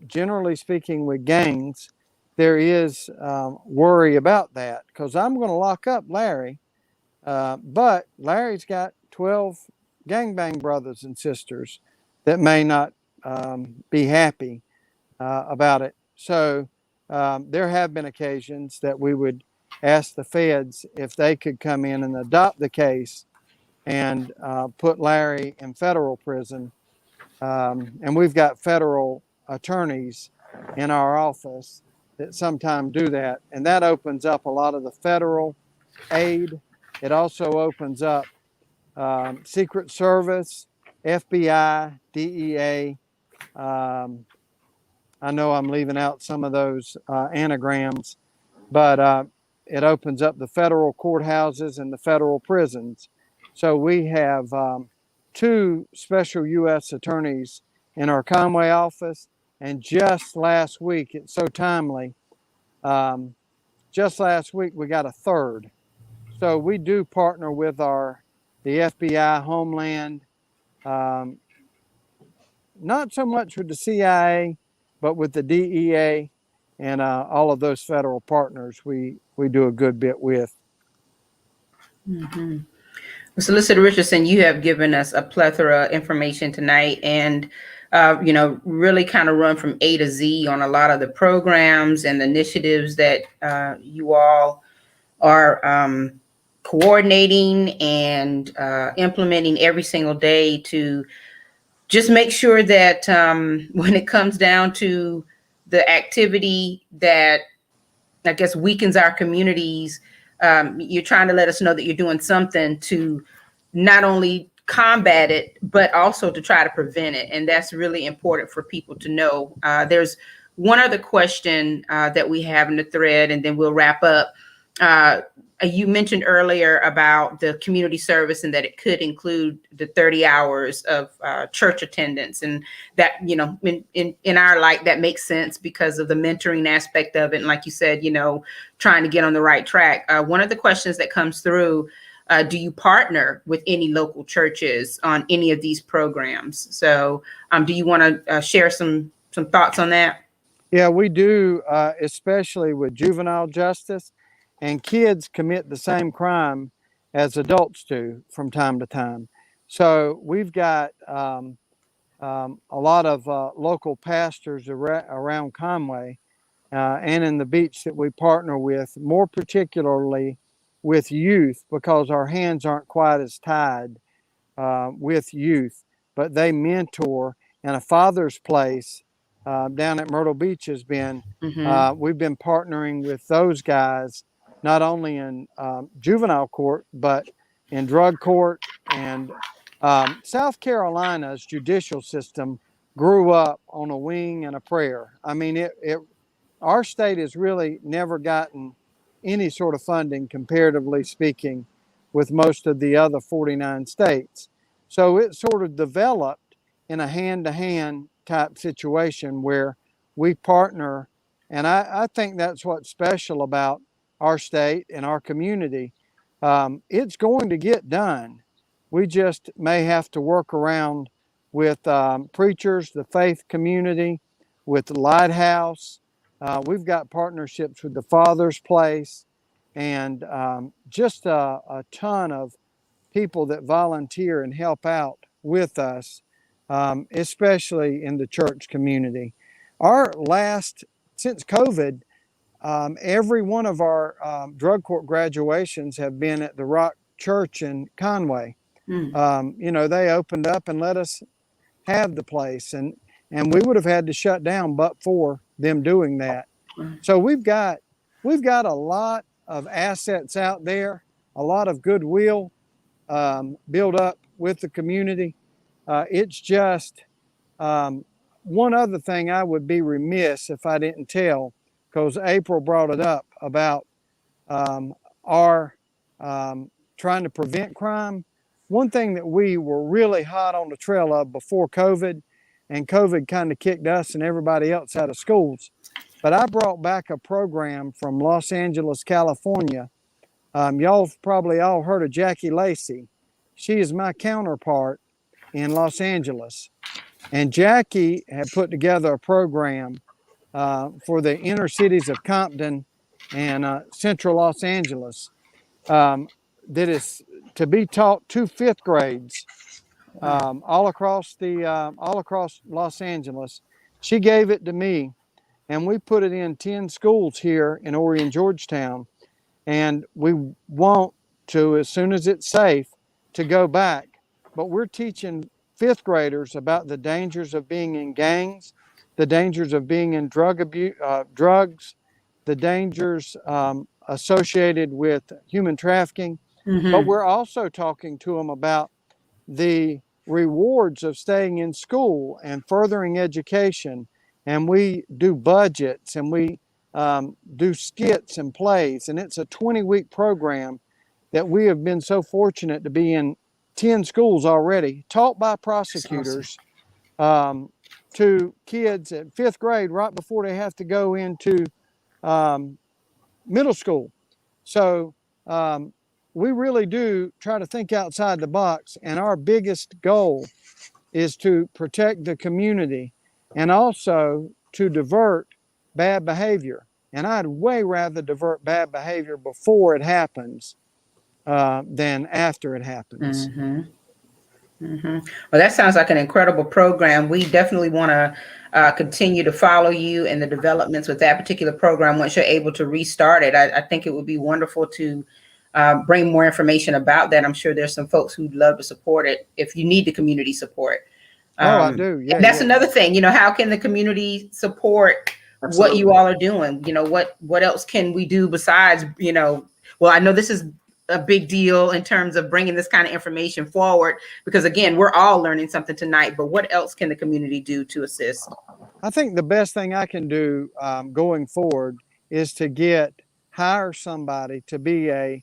generally speaking, with gangs, there is worry about that because I'm going to lock up Larry. But Larry's got 12 gangbang brothers and sisters that may not be happy about it. So there have been occasions that we would ask the feds if they could come in and adopt the case and put Larry in federal prison. And we've got federal attorneys in our office that sometimes do that. And that opens up a lot of the federal aid. It also opens up Secret Service, FBI, DEA. I know I'm leaving out some of those anagrams, but it opens up the federal courthouses and the federal prisons. So we have 2 special U.S. attorneys in our Conway office. And just last week, it's so timely, just last week we got a 3rd. So we do partner with the FBI, Homeland, not so much with the CIA, but with the DEA and all of those federal partners we do a good bit with. Mm-hmm. Solicitor Richardson, you have given us a plethora of information tonight and, really kind of run from A to Z on a lot of the programs and the initiatives that you all are coordinating and implementing every single day to just make sure that when it comes down to the activity that I guess weakens our communities, you're trying to let us know that you're doing something to not only combat it, but also to try to prevent it. And that's really important for people to know. There's one other question that we have in the thread, and then we'll wrap up. You mentioned earlier about the community service and that it could include the 30 hours of church attendance, and that, in our light, that makes sense because of the mentoring aspect of it. And like you said, trying to get on the right track. One of the questions that comes through, do you partner with any local churches on any of these programs? So do you want to share some thoughts on that? Yeah, we do, especially with juvenile justice. And kids commit the same crime as adults do from time to time. So we've got a lot of local pastors around Conway and in the beach that we partner with, more particularly with youth, because our hands aren't quite as tied with youth, but they mentor. And a Father's Place down at Myrtle Beach has been, we've been partnering with those guys not only in juvenile court, but in drug court. And South Carolina's judicial system grew up on a wing and a prayer. I mean, our state has really never gotten any sort of funding, comparatively speaking, with most of the other 49 states. So it sort of developed in a hand-to-hand type situation where we partner. And I think that's what's special about our state and our community. It's going to get done. We just may have to work around with preachers, the faith community, with the Lighthouse. We've got partnerships with the Father's Place, and just a ton of people that volunteer and help out with us, especially in the church community. Since COVID, every one of our drug court graduations have been at the Rock Church in Conway. They opened up and let us have the place, and we would have had to shut down but for them doing that. So we've got a lot of assets out there, a lot of goodwill build up with the community. It's just one other thing I would be remiss if I didn't tell, because April brought it up about our trying to prevent crime. One thing that we were really hot on the trail of before COVID, and COVID kind of kicked us and everybody else out of schools, but I brought back a program from Los Angeles, California. Y'all probably all heard of Jackie Lacey. She is my counterpart in Los Angeles. And Jackie had put together a program for the inner cities of Compton and central Los Angeles that is to be taught to fifth grades all across Los Angeles. She gave it to me, and we put it in 10 schools here in Horry and Georgetown. And we want to, as soon as it's safe, to go back. But we're teaching fifth graders about the dangers of being in gangs, the dangers of being in drugs, the dangers associated with human trafficking. But we're also talking to them about the rewards of staying in school and furthering education. And we do budgets, and we do skits and plays. And it's a 20-week program that we have been so fortunate to be in 10 schools already, taught by prosecutors to kids at fifth grade right before they have to go into middle school. So we really do try to think outside the box, and our biggest goal is to protect the community and also to divert bad behavior. And I'd way rather divert bad behavior before it happens than after it happens. Well, that sounds like an incredible program. We definitely want to continue to follow you and the developments with that particular program once you're able to restart it. I think it would be wonderful to bring more information about that. I'm sure there's some folks who'd love to support it if you need the community support. I do. Yeah. That's another thing. How can the community support what you all are doing? What else can we do besides, well, I know this is a big deal in terms of bringing this kind of information forward, because again, we're all learning something tonight, but what else can the community do to assist? I think the best thing I can do going forward is to hire somebody to be a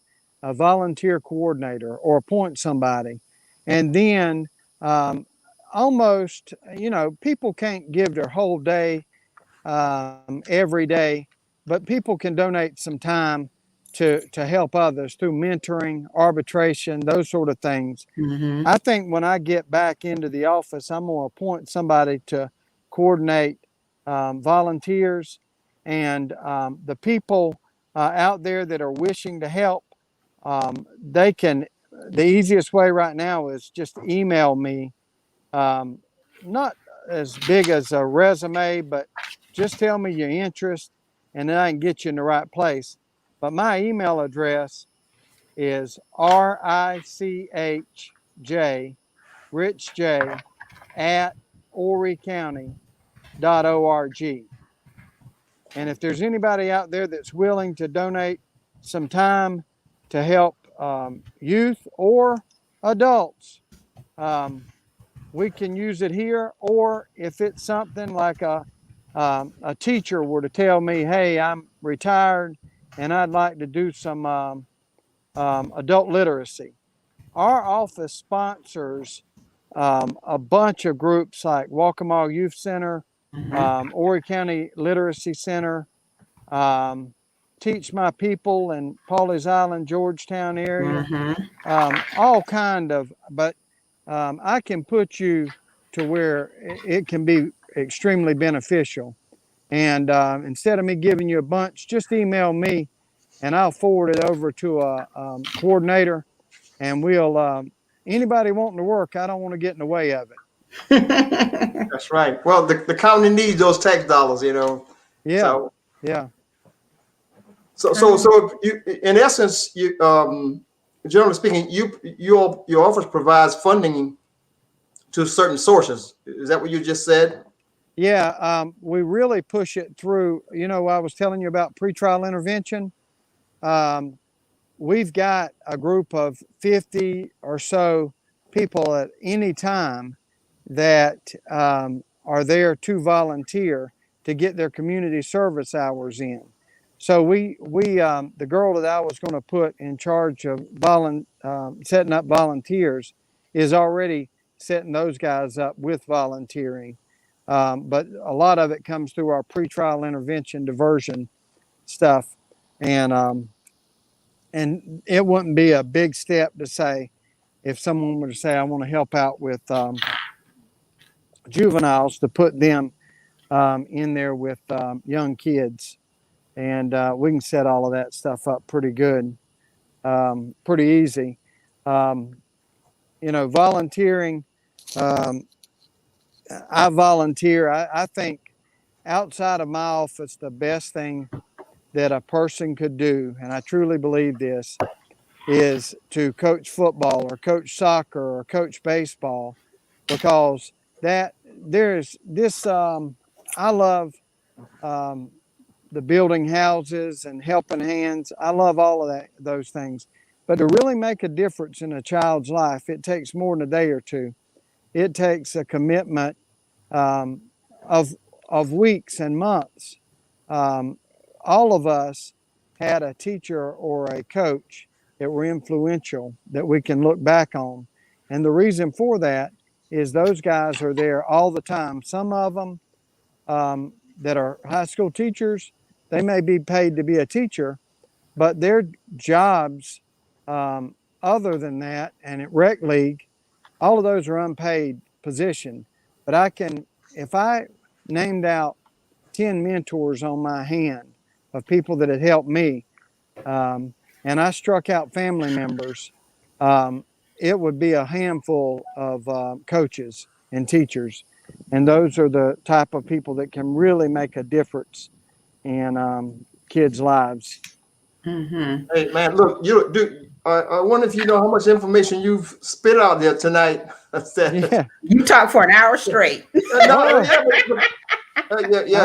volunteer coordinator, or appoint somebody. And then almost, people can't give their whole day every day, but people can donate some time to help others through mentoring, arbitration, those sort of things. I think when I get back into the office, I'm going to appoint somebody to coordinate volunteers, and the people out there that are wishing to help, the easiest way right now is just email me, not as big as a resume, but just tell me your interest, and then I can get you in the right place. But my email address is richj@horrycounty.org. And if there's anybody out there that's willing to donate some time to help youth or adults, we can use it here. Or if it's something like a teacher were to tell me, hey, I'm retired and I'd like to do some adult literacy. Our office sponsors a bunch of groups like Waccamaw Youth Center, Horry County Literacy Center, Teach My People in Pawleys Island, Georgetown area, all kind of, but I can put you to where it can be extremely beneficial. And instead of me giving you a bunch, just email me and I'll forward it over to a coordinator, and we'll, anybody wanting to work, I don't want to get in the way of it. That's right. Well, the county needs those tax dollars, you know. Yeah. So, yeah. So you, in essence, you, generally speaking, your office provides funding to certain sources. Is that what you just said? Yeah. We really push it through. You know, I was telling you about pretrial intervention. We've got a group of 50 or so people at any time that are there to volunteer to get their community service hours in. So the girl that I was going to put in charge of setting up volunteers is already setting those guys up with volunteering. But a lot of it comes through our pretrial intervention diversion stuff. And it wouldn't be a big step to say, if someone were to say, I want to help out with juveniles, to put them in there with young kids. And we can set all of that stuff up pretty good, pretty easy. You know, volunteering, I volunteer. I think outside of my office, the best thing that a person could do, and I truly believe this, is to coach football or coach soccer or coach baseball, because that there's this, I love the building houses and helping hands. I love all of those things. But to really make a difference in a child's life, it takes more than a day or two. It takes a commitment of weeks and months. All of us had a teacher or a coach that were influential that we can look back on. And the reason for that is those guys are there all the time. Some of them that are high school teachers, they may be paid to be a teacher, but their jobs other than that, and at rec league, all of those are unpaid position. But I can, if I named out 10 mentors on my hand of people that had helped me, and I struck out family members, it would be a handful of coaches and teachers. And those are the type of people that can really make a difference in kids' lives. Hey, man, look, I wonder if you know how much information you've spit out there tonight. Yeah. You talk for an hour straight. Yeah,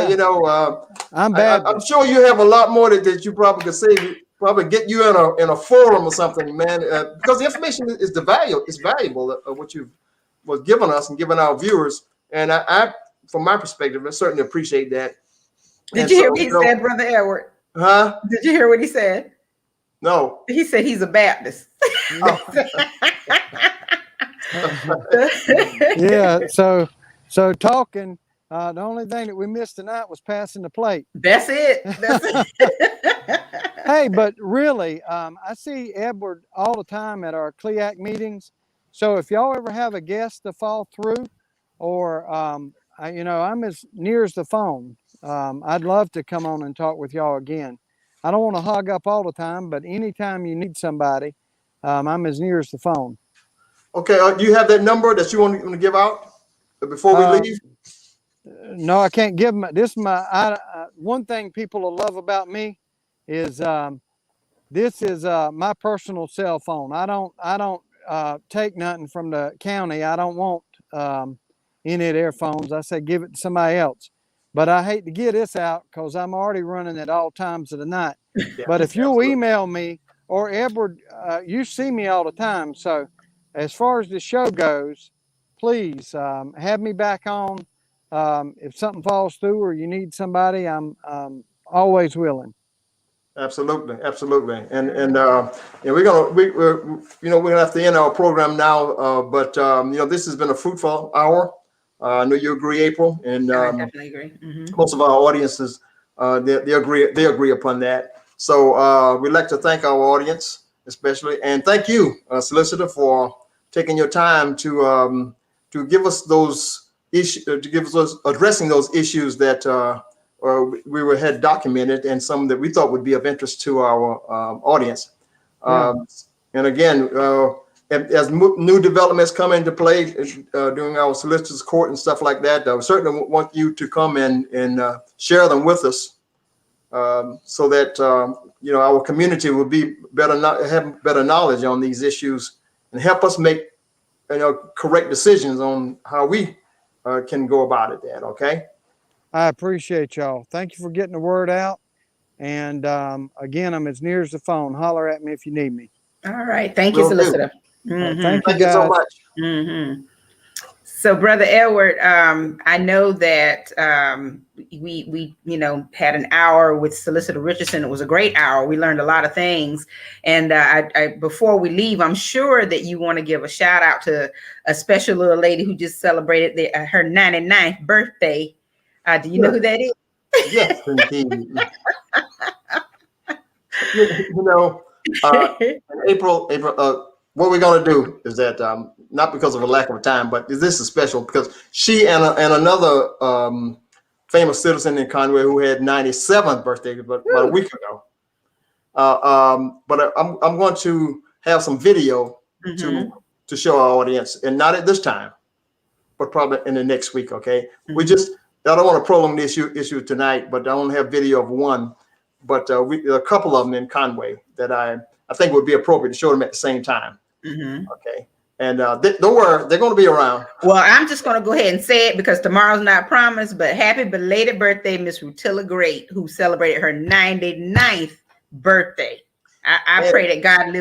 you know, I'm bad. I'm sure you have a lot more that you probably could say, probably get you in a forum or something, man, because the information is valuable, what you was given us and given our viewers. And I from my perspective, I certainly appreciate that. Did you hear what he said, Brother Edward? Huh? Did you hear what he said? No. He said he's a Baptist. Yeah. So talking. The only thing that we missed tonight was passing the plate. That's it. That's it. Hey, but really, I see Edward all the time at our CLEAC meetings. So if y'all ever have a guest to fall through, or you know, I'm as near as the phone. I'd love to come on and talk with y'all again. I don't want to hog up all the time, but anytime you need somebody, I'm as near as the phone. Okay. Do you have that number that you want to give out before we leave? No, I can't give them. This is my one thing people will love about me is this is my personal cell phone. I don't take nothing from the county. I don't want any of their phones. I say give it to somebody else. But I hate to get this out because I'm already running at all times of the night. Yeah, but if you'll absolutely. email me or Edward, you see me all the time. So as far as the show goes, please have me back on. If something falls through or you need somebody, I'm always willing. Absolutely, absolutely, and we're gonna have to end our program now. But this has been a fruitful hour. I know you agree, April, and I definitely agree. most of our audiences they agree upon that. So we'd like to thank our audience, especially, and thank you, Solicitor, for taking your time to give us those issues, addressing those issues that we had documented, and some that we thought would be of interest to our audience. And again, as new developments come into play during our solicitor's court and stuff like that, I certainly want you to come and share them with us, so that our community will be have better knowledge on these issues and help us make correct decisions on how we can go about it. Then, okay. I appreciate y'all. Thank you for getting the word out. And again, I'm as near as the phone. Holler at me if you need me. All right. Thank you, Solicitor. Thank you so much. So, Brother Edward, I know that we had an hour with Solicitor Richardson. It was a great hour. We learned a lot of things. And I before we leave, I'm sure that you want to give a shout out to a special little lady who just celebrated her 99th birthday. Do you know who that is? Yes, indeed. April, what we're going to do is that, not because of a lack of time, but this is special because she and another famous citizen in Conway who had 97th birthday about a week ago. But I'm going to have some video to show our audience, and not at this time, but probably in the next week. Okay, I don't want to prolong the issue tonight, but I only have video of one. But a couple of them in Conway that I think would be appropriate to show them at the same time. Okay, and don't worry, they're going to be around. Well, I'm just going to go ahead and say it because tomorrow's not promised. But happy belated birthday, Miss Rutilla Great, who celebrated her 99th birthday. I pray that God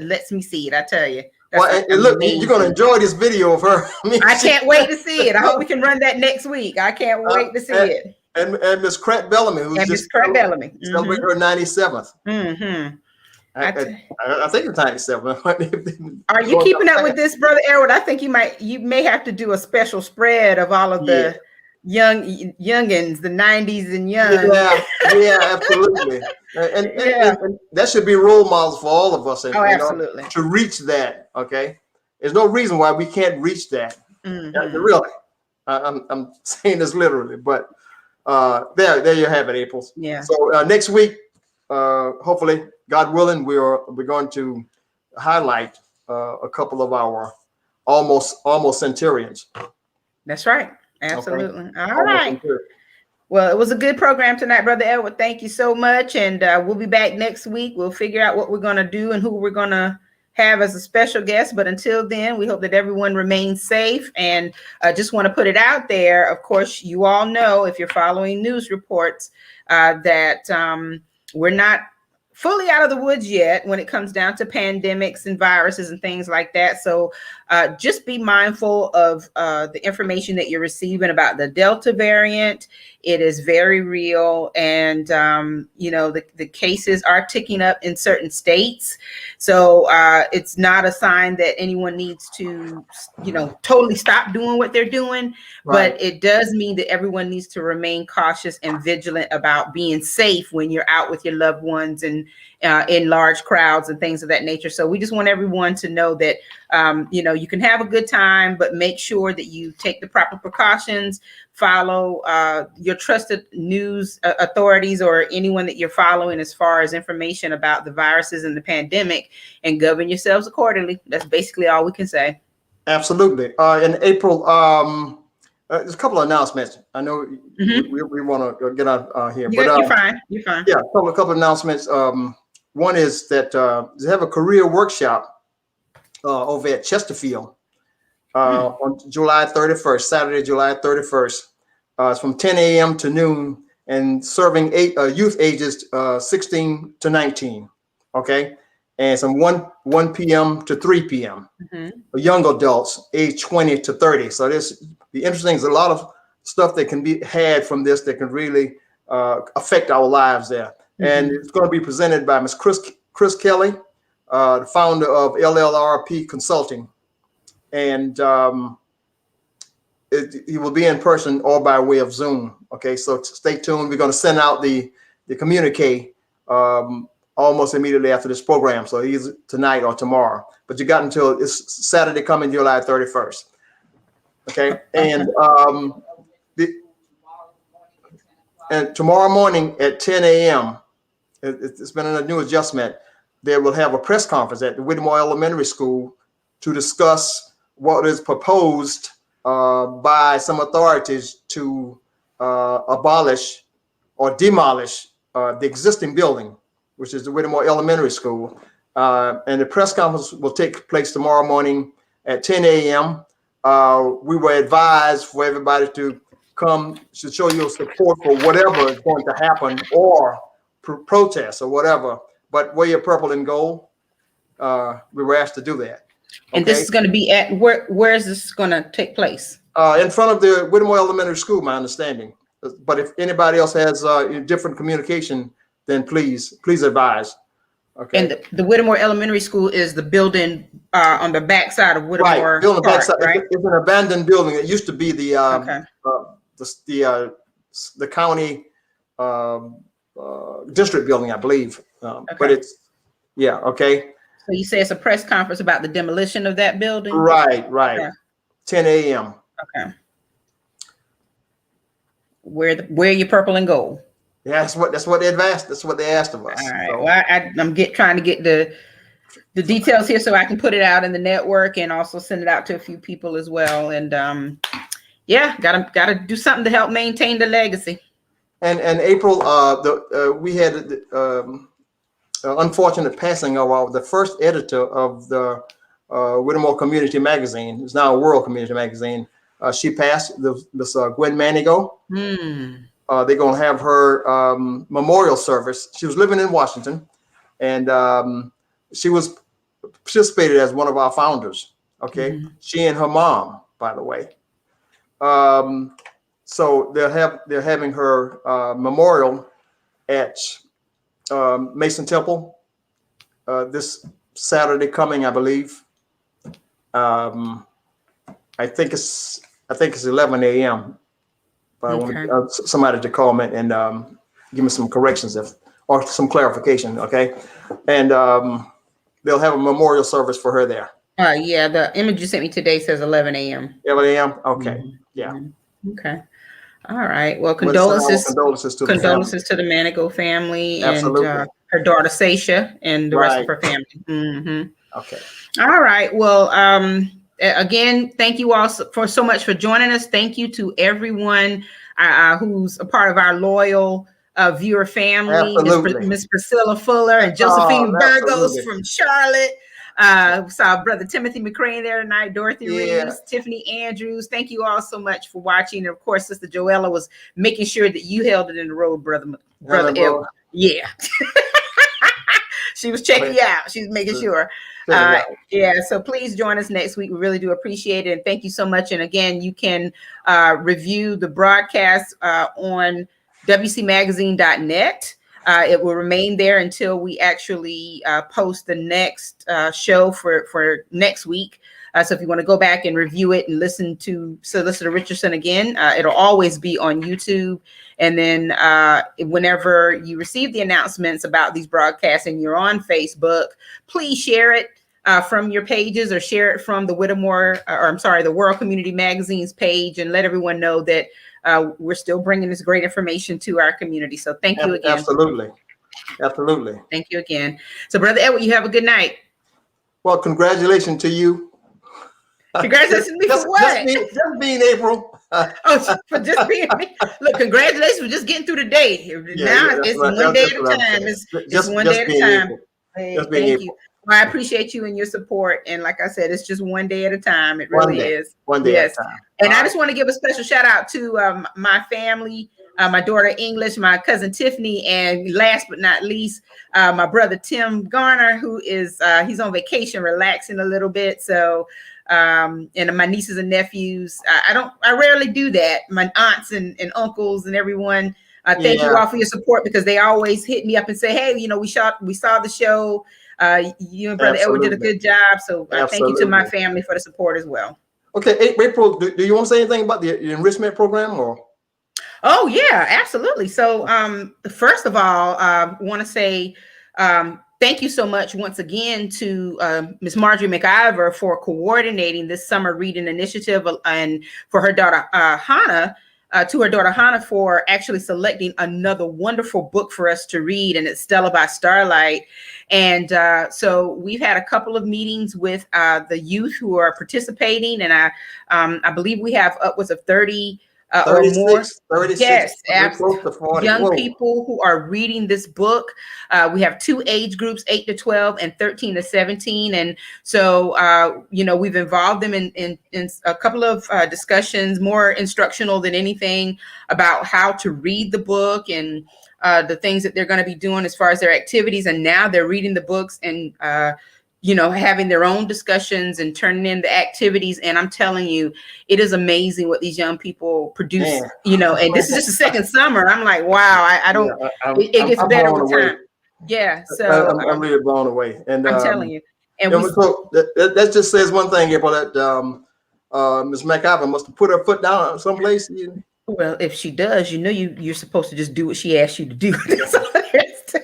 lets me see it. I tell you. Well, and look, you're going to enjoy this video of her. I can't wait to see it. I hope we can run that next week. I can't wait to see it. And Miss Pratt Bellamy, who's just celebrating her 97th. I think it's 97. Are you keeping up with this, Brother Edward? I think you may have to do a special spread of all of the youngins, the 90s and young. Yeah, absolutely. And that should be role models for all of us. Absolutely. To reach that, okay? There's no reason why we can't reach that. Really. I'm saying this literally, but there you have it, April. Yeah. So next week, hopefully, God willing, we're going to highlight a couple of our almost centurions. That's right. Absolutely. Okay. All right. Well, it was a good program tonight, Brother Edward. Thank you so much. And we'll be back next week. We'll figure out what we're going to do and who we're going to have as a special guest. But until then, we hope that everyone remains safe. And I just want to put it out there. Of course, you all know, if you're following news reports, that we're not fully out of the woods yet when it comes down to pandemics and viruses and things like that. So just be mindful of the information that you're receiving about the Delta variant. It is very real. And, the cases are ticking up in certain states. So it's not a sign that anyone needs to, totally stop doing what they're doing. Right. But it does mean that everyone needs to remain cautious and vigilant about being safe when you're out with your loved ones and in large crowds and things of that nature. So we just want everyone to know that, you can have a good time, but make sure that you take the proper precautions, follow your trusted news authorities or anyone that you're following as far as information about the viruses and the pandemic, and govern yourselves accordingly. That's basically all we can say. Absolutely. In April, there's a couple of announcements. I know we want to get out here. You're fine. You're fine. Yeah, a couple of announcements. One is that they have a career workshop over at Chesterfield on July 31st, Saturday, July 31st. It's from 10 a.m. to noon and serving youth ages 16 to 19. Okay. And some 1 p.m. to 3 p.m. Young adults age 20 to 30. So this the interesting is a lot of stuff that can be had from this that can really affect our lives there. and it's going to be presented by Ms. Chris Kelly, the founder of LLRP Consulting, and he will be in person or by way of Zoom. Okay, so stay tuned. We're going to send out the communique almost immediately after this program, so either tonight or tomorrow. But you got until it's Saturday coming, July 31st. Okay, and and tomorrow morning at 10 a.m. It's been a new adjustment. They will have a press conference at the Whittemore Elementary School to discuss what is proposed by some authorities to abolish or demolish the existing building, which is the Whittemore Elementary School. And the press conference will take place tomorrow morning at 10 a.m. We were advised for everybody to come to show your support for whatever is going to happen or protest or whatever. But wear your purple and gold. We were asked to do that. And this is going to be at where is this going to take place? In front of the Whittemore Elementary School, my understanding. But if anybody else has different communication, then please advise. Okay. And the Whittemore Elementary School is the building on the backside of Whittemore. Right, on the backside. Right? It's an abandoned building. It used to be the county district building, I believe. But it's okay. So you say it's a press conference about the demolition of that building? Right. Okay. 10 a.m. Okay. Wear your purple and gold. Yeah, that's what they advanced. That's what they asked of us. All right. So, Well, I'm trying to get the details here so I can put it out in the network and also send it out to a few people as well. And gotta do something to help maintain the legacy. And April, we had the unfortunate passing of the first editor of the Whittemore Community Magazine. It's now a World Community Magazine. She passed. This Gwen Manigo. They're going to have her memorial service. She was living in Washington, and she was participated as one of our founders. Okay, she and her mom, by the way. So they're having her memorial at Mason Temple this Saturday coming, I believe. I think it's 11 a.m. But I want somebody to comment and give me some corrections or some clarification, okay? And they'll have a memorial service for her there. Yeah, the image you sent me today says 11 a.m. 11 a.m. Okay, yeah. Okay. All right. Well, condolences to the Manigo family. Absolutely. And her daughter Sasha and the rest of her family. Okay. All right. Well, again, thank you all so much for joining us. Thank you to everyone who's a part of our loyal viewer family. Miss Priscilla Fuller and Josephine Burgos from Charlotte. Saw Brother Timothy McCrane there tonight, Dorothy Reeves, Tiffany Andrews. Thank you all so much for watching. And of course, Sister Joella was making sure that you held it in the road, Brother Edward. Yeah. She was checking you out. She's making sure. So please join us next week. We really do appreciate it. And thank you so much. And again, you can review the broadcast on wcmagazine.net. It will remain there until we actually post the next show for next week. So if you want to go back and review it and listen to Solicitor Richardson again, it'll always be on YouTube. And then whenever you receive the announcements about these broadcasts and you're on Facebook, please share it from your pages or share it from the the World Community Magazine's page and let everyone know that we're still bringing this great information to our community. So thank you again. Absolutely. Thank you again. So Brother Edward, you have a good night. Well, congratulations to you. Congratulations to me for what? Just being April. For just being me. Look, congratulations for just getting through the day. Now it's one day at a time. It's one day at a time. Hey, thank you. Well, I appreciate you and your support. And like I said, it's just one day at a time. It really is. One day at a time. And I just want to give a special shout out to my family, my daughter English, my cousin Tiffany, and last but not least, my brother Tim Garner, who is he's on vacation, relaxing a little bit. So and my nieces and nephews. I rarely do that. My aunts and uncles and everyone Thank you all for your support, because they always hit me up and say, hey, we saw the show. You and Brother Edward did a good job. So thank you to my family for the support as well. Okay, April, do you want to say anything about the enrichment program or? Oh yeah, absolutely. So first of all, I want to say thank you so much once again to Ms. Marjorie McIver for coordinating this summer reading initiative, and for her daughter Hannah, for actually selecting another wonderful book for us to read, and it's Stella by Starlight. And so we've had a couple of meetings with the youth who are participating, and I believe we have upwards of 30 or more. 36, yes, absolutely. Young Whoa. people who are reading this book. We have 2 age groups, 8 to 12 and 13 to 17. And so, we've involved them in a couple of discussions, more instructional than anything, about how to read the book and the things that they're going to be doing as far as their activities. And now they're reading the books and, having their own discussions and turning in the activities. And I'm telling you, it is amazing what these young people produce, and this is just the second summer. I'm like, wow, I don't, it gets better with time. Yeah. So I'm really blown away. And I'm telling you. And so that just says one thing, April, that Ms. McIver must have put her foot down someplace. Well, if she does, you're supposed to just do what she asks you to do. That's all there is to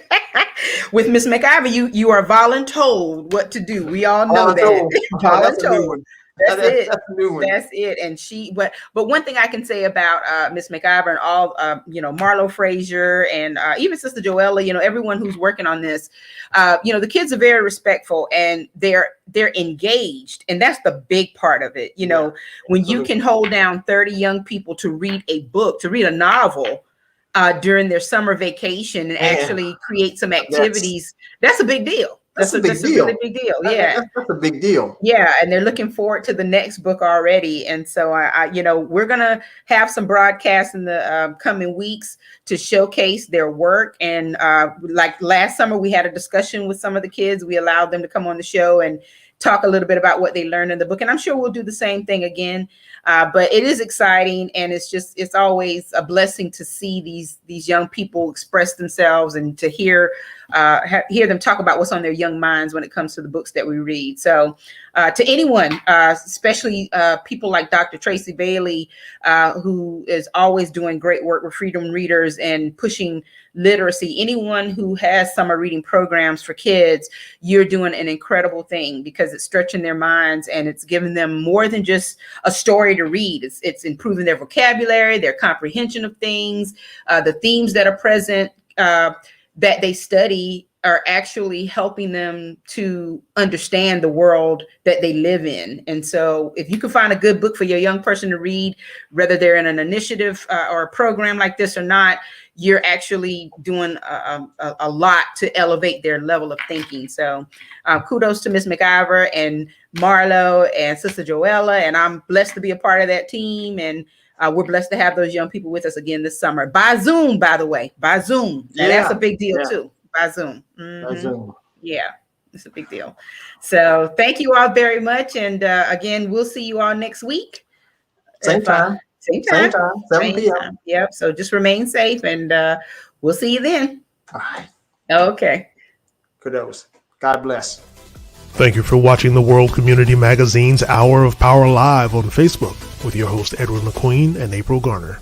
with Miss McIver, you are voluntold what to do. We all know that. Voluntold. That's it. That's it. And but one thing I can say about Miss McIver and all, Marlo Frazier and even Sister Joella, everyone who's working on this, the kids are very respectful and they're engaged, and that's the big part of it. When you can hold down 30 young people to read a book, to read a novel during their summer vacation, and actually create some activities, that's a big deal. That's a really big deal. Yeah, that's a big deal. Yeah, and they're looking forward to the next book already. And so we're gonna have some broadcasts in the coming weeks to showcase their work. And like last summer, we had a discussion with some of the kids. We allowed them to come on the show and talk a little bit about what they learned in the book. And I'm sure we'll do the same thing again. But it is exciting, and it's always a blessing to see these young people express themselves and to hear them talk about what's on their young minds when it comes to the books that we read. So to anyone, especially people like Dr. Tracy Bailey, who is always doing great work with Freedom Readers and pushing literacy, anyone who has summer reading programs for kids, you're doing an incredible thing, because it's stretching their minds and it's giving them more than just a story to read. It's improving their vocabulary, their comprehension of things, the themes that are present that they study are actually helping them to understand the world that they live in. And so if you can find a good book for your young person to read, whether they're in an initiative or a program like this or not, you're actually doing a lot to elevate their level of thinking. So kudos to Ms. McIver and Marlo and Sister Joella. And I'm blessed to be a part of that team. And we're blessed to have those young people with us again this summer. By Zoom, by the way, by Zoom. Now, that's a big deal too. By Zoom. Mm-hmm. By Zoom. Yeah, it's a big deal. So thank you all very much. And again, we'll see you all next week. Same time. 7 p.m. Yep. So just remain safe, and we'll see you then. All right. Okay. Kudos. God bless. Thank you for watching the World Community Magazine's Hour of Power Live on Facebook with your host Edward McQueen and April Garner.